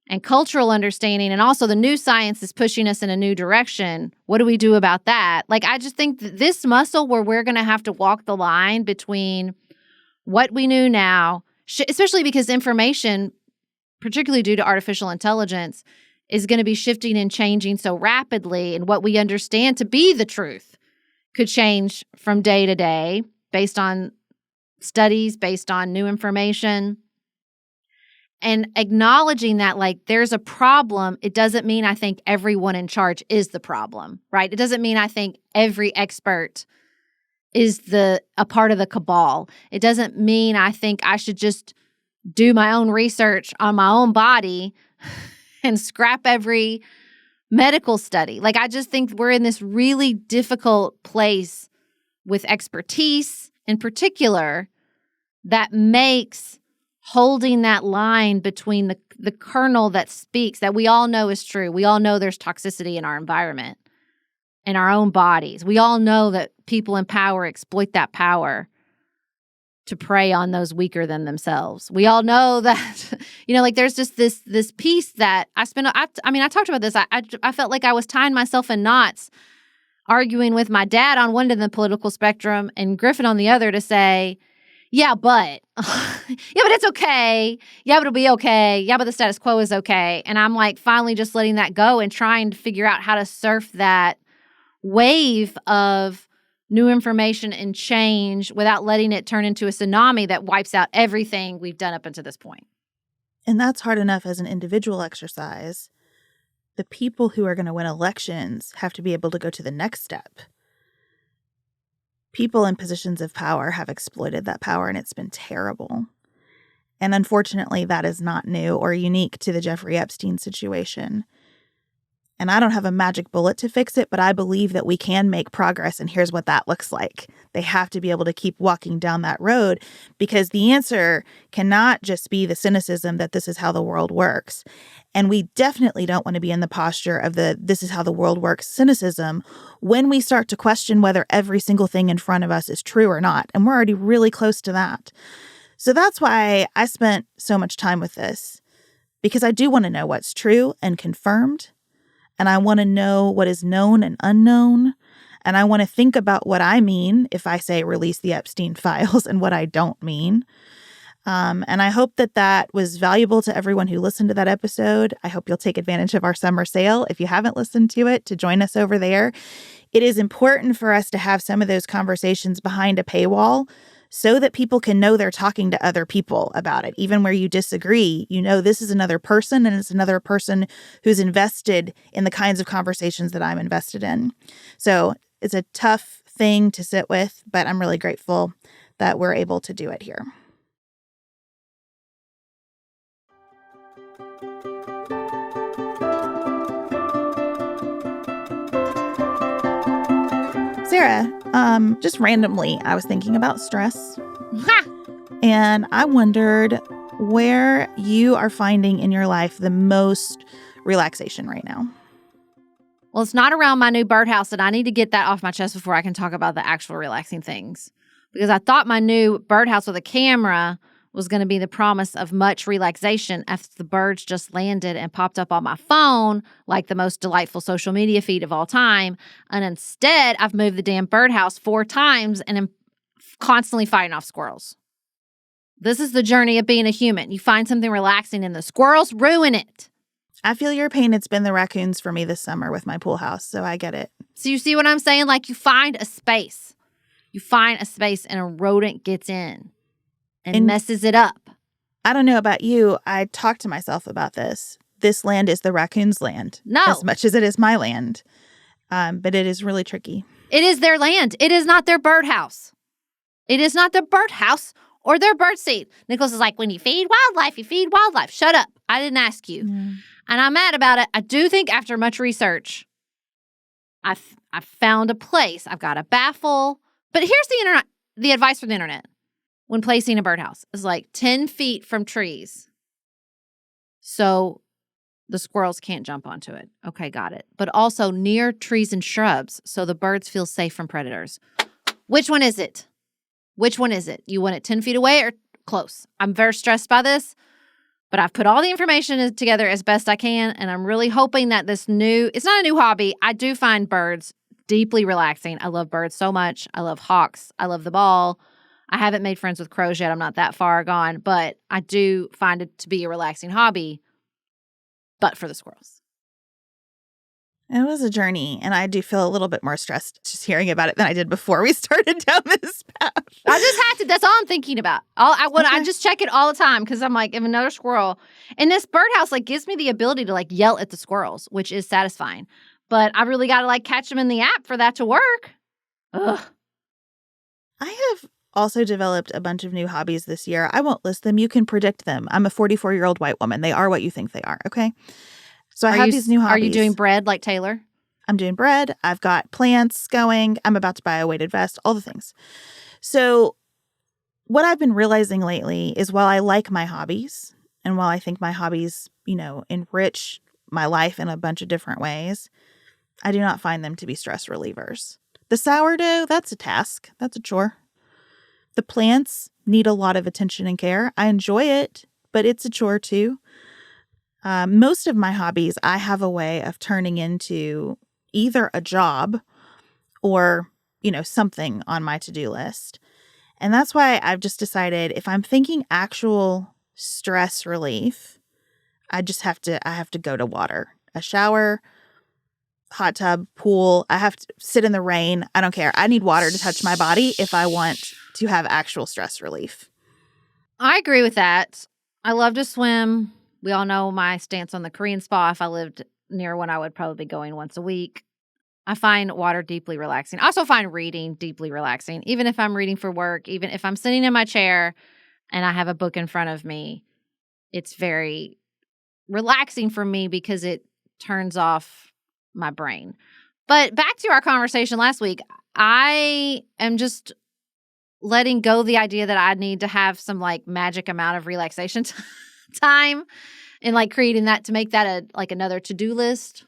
and cultural understanding, and also the new science is pushing us in a new direction. What do we do about that? I just think that this muscle where we're going to have to walk the line between what we knew now, especially because information, particularly due to artificial intelligence, is going to be shifting and changing so rapidly, and what we understand to be the truth could change from day to day based on studies, based on new information. And acknowledging that, there's a problem, it doesn't mean I think everyone in charge is the problem, right? It doesn't mean I think every expert is a part of the cabal. It doesn't mean I think I should just do my own research on my own body and scrap every medical study. I just think we're in this really difficult place with expertise in particular that makes holding that line between the kernel that speaks, that we all know is true. We all know there's toxicity in our environment, in our own bodies. We all know that people in power exploit that power to prey on those weaker than themselves. We all know that, there's just this piece that I talked about this. I felt like I was tying myself in knots, arguing with my dad on one end of the political spectrum and Griffin on the other to say, yeah, but it's okay. Yeah, but it'll be okay. Yeah, but the status quo is okay. And I'm finally just letting that go and trying to figure out how to surf that wave of new information and change without letting it turn into a tsunami that wipes out everything we've done up until this point. And that's hard enough as an individual exercise. The people who are going to win elections have to be able to go to the next step. People in positions of power have exploited that power, and it's been terrible. And unfortunately, that is not new or unique to the Jeffrey Epstein situation. And I don't have a magic bullet to fix it, but I believe that we can make progress, and here's what that looks like. They have to be able to keep walking down that road, because the answer cannot just be the cynicism that this is how the world works. And we definitely don't want to be in the posture of the this is how the world works cynicism when we start to question whether every single thing in front of us is true or not. And we're already really close to that. So that's why I spent so much time with this, because I do want to know what's true and confirmed. And I want to know what is known and unknown. And I want to think about what I mean if I say release the Epstein files and what I don't mean. And I hope that was valuable to everyone who listened to that episode. I hope you'll take advantage of our summer sale if you haven't listened to it, to join us over there. It is important for us to have some of those conversations behind a paywall so that people can know they're talking to other people about it. Even where you disagree, this is another person, and it's another person who's invested in the kinds of conversations that I'm invested in. So it's a tough thing to sit with, but I'm really grateful that we're able to do it here. Sarah, just randomly, I was thinking about stress. And I wondered where you are finding in your life the most relaxation right now. Well, it's not around my new birdhouse, and I need to get that off my chest before I can talk about the actual relaxing things. Because I thought my new birdhouse with a camera was going to be the promise of much relaxation after the birds just landed and popped up on my phone like the most delightful social media feed of all time. And instead, I've moved the damn birdhouse 4 times and am constantly fighting off squirrels. This is the journey of being a human. You find something relaxing and the squirrels ruin it. I feel your pain. It's been the raccoons for me this summer with my pool house, so I get it. So you see what I'm saying? Like, you find a space. You find a space and a rodent gets in and messes it up. I don't know about you. I talked to myself about this. This land is the raccoon's land. No. As much as it is my land. But it is really tricky. It is their land. It is not their birdhouse. It is not their birdhouse or their birdseed. Nicholas is like, when you feed wildlife, you feed wildlife. Shut up. I didn't ask you. And I'm mad about it. I do think after much research, I found a place. I've got a baffle. But here's the advice from the internet when placing a birdhouse is like 10 feet from trees. So the squirrels can't jump onto it. Okay, got it. But also near trees and shrubs so the birds feel safe from predators. Which one is it? Which one is it? You want it 10 feet away or close? I'm very stressed by this, but I've put all the information together as best I can, and I'm really hoping that it's not a new hobby. I do find birds deeply relaxing. I love birds so much. I love hawks. I love the ball. I haven't made friends with crows yet. I'm not that far gone, but I do find it to be a relaxing hobby, but for the squirrels. It was a journey, and I do feel a little bit more stressed just hearing about it than I did before we started down this path. I just had to. That's all I'm thinking about. I just check it all the time because I'm like, if another squirrel, and this birdhouse gives me the ability to yell at the squirrels, which is satisfying. But I really got to catch them in the app for that to work. Ugh. I have also developed a bunch of new hobbies this year. I won't list them. You can predict them. I'm a 44-year-old white woman. They are what you think they are. Okay. So I have these new hobbies. Are you doing bread like Taylor? I'm doing bread. I've got plants going. I'm about to buy a weighted vest, all the things. So what I've been realizing lately is while I like my hobbies and while I think my hobbies, enrich my life in a bunch of different ways, I do not find them to be stress relievers. The sourdough, that's a task. That's a chore. The plants need a lot of attention and care. I enjoy it, but it's a chore too. Most of my hobbies, I have a way of turning into either a job or, something on my to-do list. And that's why I've just decided if I'm thinking actual stress relief, I have to go to water, a shower, hot tub, pool. I have to sit in the rain. I don't care. I need water to touch my body if I want to have actual stress relief. I agree with that. I love to swim. We all know my stance on the Korean spa. If I lived near one, I would probably be going once a week. I find water deeply relaxing. I also find reading deeply relaxing. Even if I'm reading for work, even if I'm sitting in my chair and I have a book in front of me, it's very relaxing for me because it turns off my brain. But back to our conversation last week, I am just letting go the idea that I need to have some magic amount of relaxation time and creating that to make that another to-do list.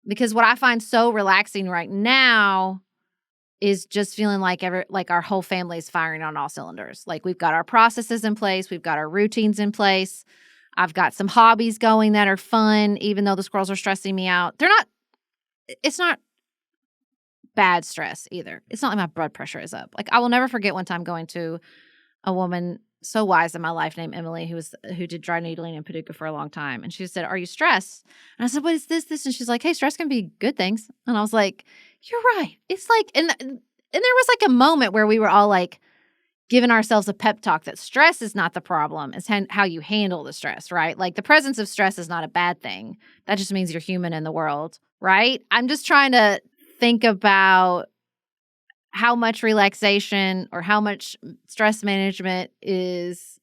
Because what I find so relaxing right now is just feeling like our whole family is firing on all cylinders. We've got our processes in place, we've got our routines in place. I've got some hobbies going that are fun, even though the squirrels are stressing me out. It's not bad stress either. It's not like my blood pressure is up. I will never forget one time going to a woman so wise in my life named Emily who did dry needling in Paducah for a long time. And she said, "Are you stressed?" And I said, "What is this?" And she's like, "Hey, stress can be good things." And I was like, "You're right." It's like, and there was like a moment where we were all like giving ourselves a pep talk that stress is not the problem. It's how you handle the stress, right? Like the presence of stress is not a bad thing. That just means you're human in the world, right? I'm just trying to think about how much relaxation or how much stress management is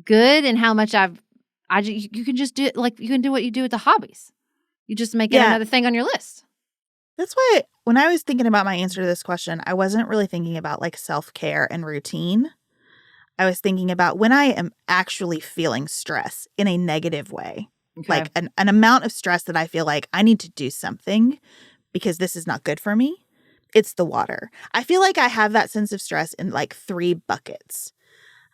good and how much you can just do it. Like you can do what you do with the hobbies. You just make it another thing on your list. That's why when I was thinking about my answer to this question, I wasn't really thinking about like self-care and routine. I was thinking about when I am actually feeling stress in a negative way, like an amount of stress that I feel like I need to do something because this is not good for me. It's the water. I feel like I have that sense of stress in like 3 buckets.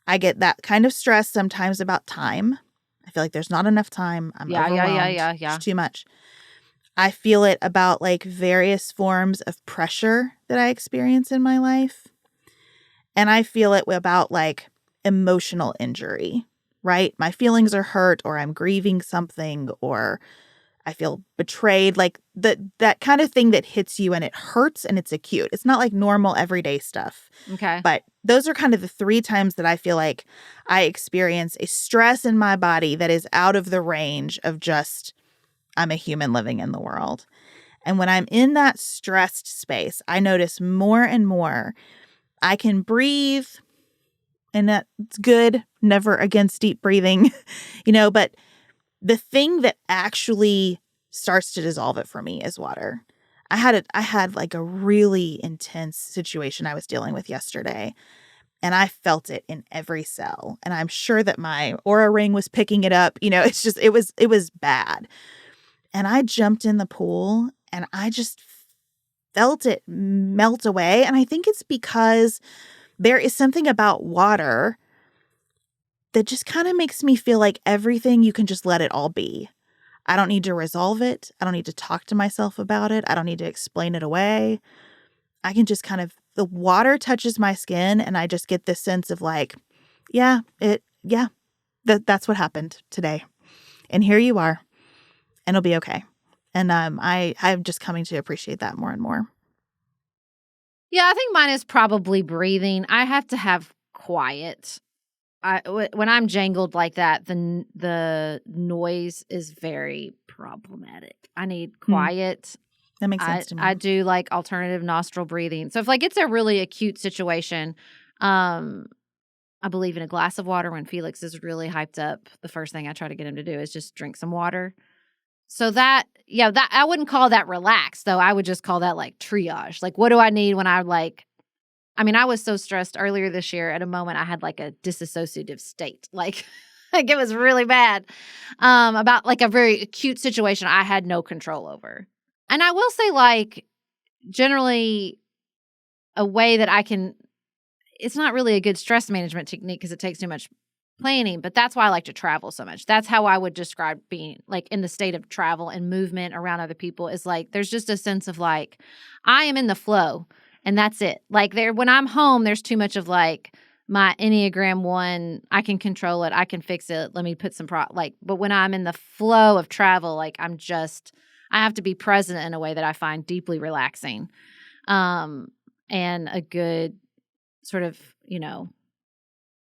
I get that kind of stress sometimes about time. I feel like there's not enough time. I'm overwhelmed. Yeah. It's too much. I feel it about like various forms of pressure that I experience in my life. And I feel it about like emotional injury, right? My feelings are hurt or I'm grieving something or I feel betrayed, like that kind of thing that hits you and it hurts and it's acute. It's not like normal everyday stuff. Okay. But those are kind of the 3 times that I feel like I experience a stress in my body that is out of the range of just I'm a human living in the world. And when I'm in that stressed space, I notice more and more I can breathe and that's good. Never against deep breathing, but the thing that actually starts to dissolve it for me is water. I had like a really intense situation I was dealing with yesterday, and I felt it in every cell. And I'm sure that my Oura ring was picking it up. It's just it was bad. And I jumped in the pool and I just felt it melt away. And I think it's because there is something about water that just kind of makes me feel like everything, you can just let it all be. I don't need to resolve it. I don't need to talk to myself about it. I don't need to explain it away. I can just the water touches my skin and I just get this sense of like, that's what happened today. And here you are. And it'll be okay. And I'm just coming to appreciate that more and more. Yeah, I think mine is probably breathing. I have to have quiet. When I'm jangled like that, the noise is very problematic. I need quiet. That makes sense to me. I do like alternative nostril breathing. So if like it's a really acute situation, I believe in a glass of water. When Felix is really hyped up, the first thing I try to get him to do is just drink some water. So that I wouldn't call that relaxed though. I would just call that like triage. Like what do I need when I was so stressed earlier this year at a moment I had like a disassociative state. Like it was really bad about like a very acute situation I had no control over. And I will say like generally a way that it's not really a good stress management technique because it takes too much planning, but that's why I like to travel so much. That's how I would describe being like in the state of travel and movement around other people is like there's just a sense of like I am in the flow. And that's it. Like when I'm home, there's too much of like my Enneagram 1, I can control it, I can fix it. Let me put some but when I'm in the flow of travel, like I have to be present in a way that I find deeply relaxing. And a good sort of,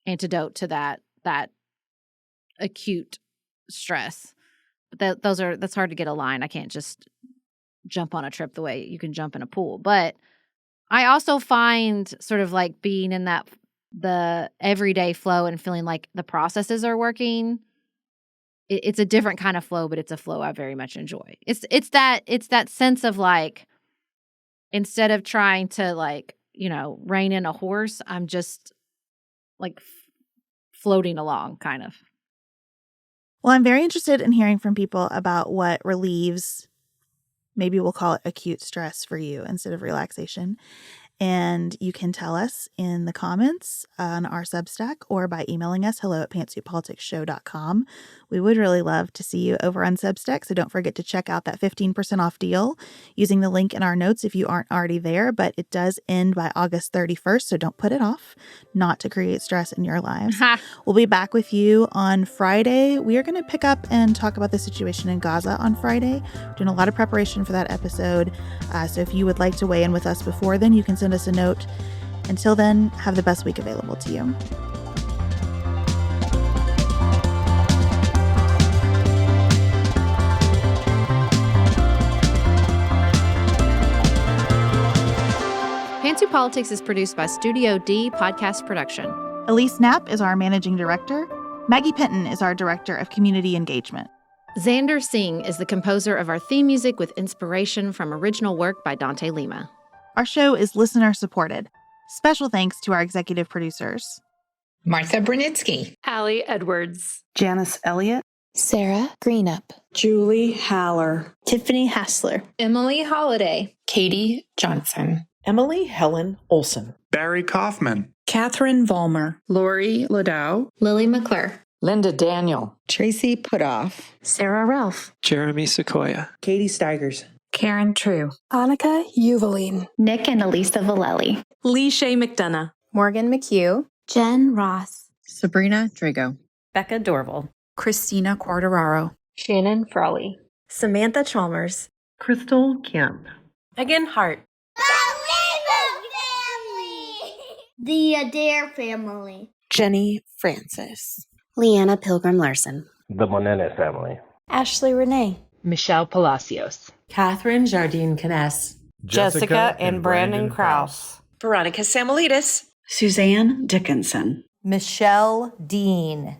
antidote to that acute stress. But that's hard to get aligned. I can't just jump on a trip the way you can jump in a pool. But I also find sort of like being in the everyday flow and feeling like the processes are working. It's a different kind of flow, but it's a flow I very much enjoy. It's that sense of like, instead of trying to like, rein in a horse, I'm just like floating along kind of. Well, I'm very interested in hearing from people about what relieves, maybe we'll call it acute stress for you instead of relaxation. And you can tell us in the comments on our Substack or by emailing us hello@pantsuitpoliticsshow.com. We would really love to see you over on Substack, so don't forget to check out that 15% off deal using the link in our notes if you aren't already there, but it does end by August 31st, so don't put it off, not to create stress in your lives. We'll be back with you on Friday. We are going to pick up and talk about the situation in Gaza on Friday. We're doing a lot of preparation for that episode, so if you would like to weigh in with us before then, you can send us a note. Until then, have the best week available to you. Pantsuit Politics is produced by Studio D Podcast Production. Elise Knapp is our managing director. Maggie Pinton is our director of community engagement. Xander Singh is the composer of our theme music with inspiration from original work by Dante Lima. Our show is listener supported. Special thanks to our executive producers: Martha Brunitsky, Allie Edwards, Janice Elliott, Sarah Greenup, Julie Haller, Tiffany Hassler, Emily Holiday, Katie Johnson, Emily Helen Olson, Barry Kaufman, Catherine Vollmer, Lori Ladow, Lily McClure, Linda Daniel, Tracy Putoff, Sarah Ralph, Jeremy Sequoia, Katie Steigers, Karen True, Annika Uvaline, Nick and Elisa Vallely, Lee Shea McDonough, Morgan McHugh, Jen Ross, Sabrina Drago, Becca Dorval, Christina Quartararo, Shannon Frawley, Samantha Chalmers, Crystal Kemp, Megan Hart, The Adair family, Jenny Francis, Leanna Pilgrim Larson, the Monene family, Ashley Renee, Michelle Palacios, Catherine Jardine Kness, Jessica and Brandon Krause, Veronica Samuelidis, Suzanne Dickinson, Michelle Dean,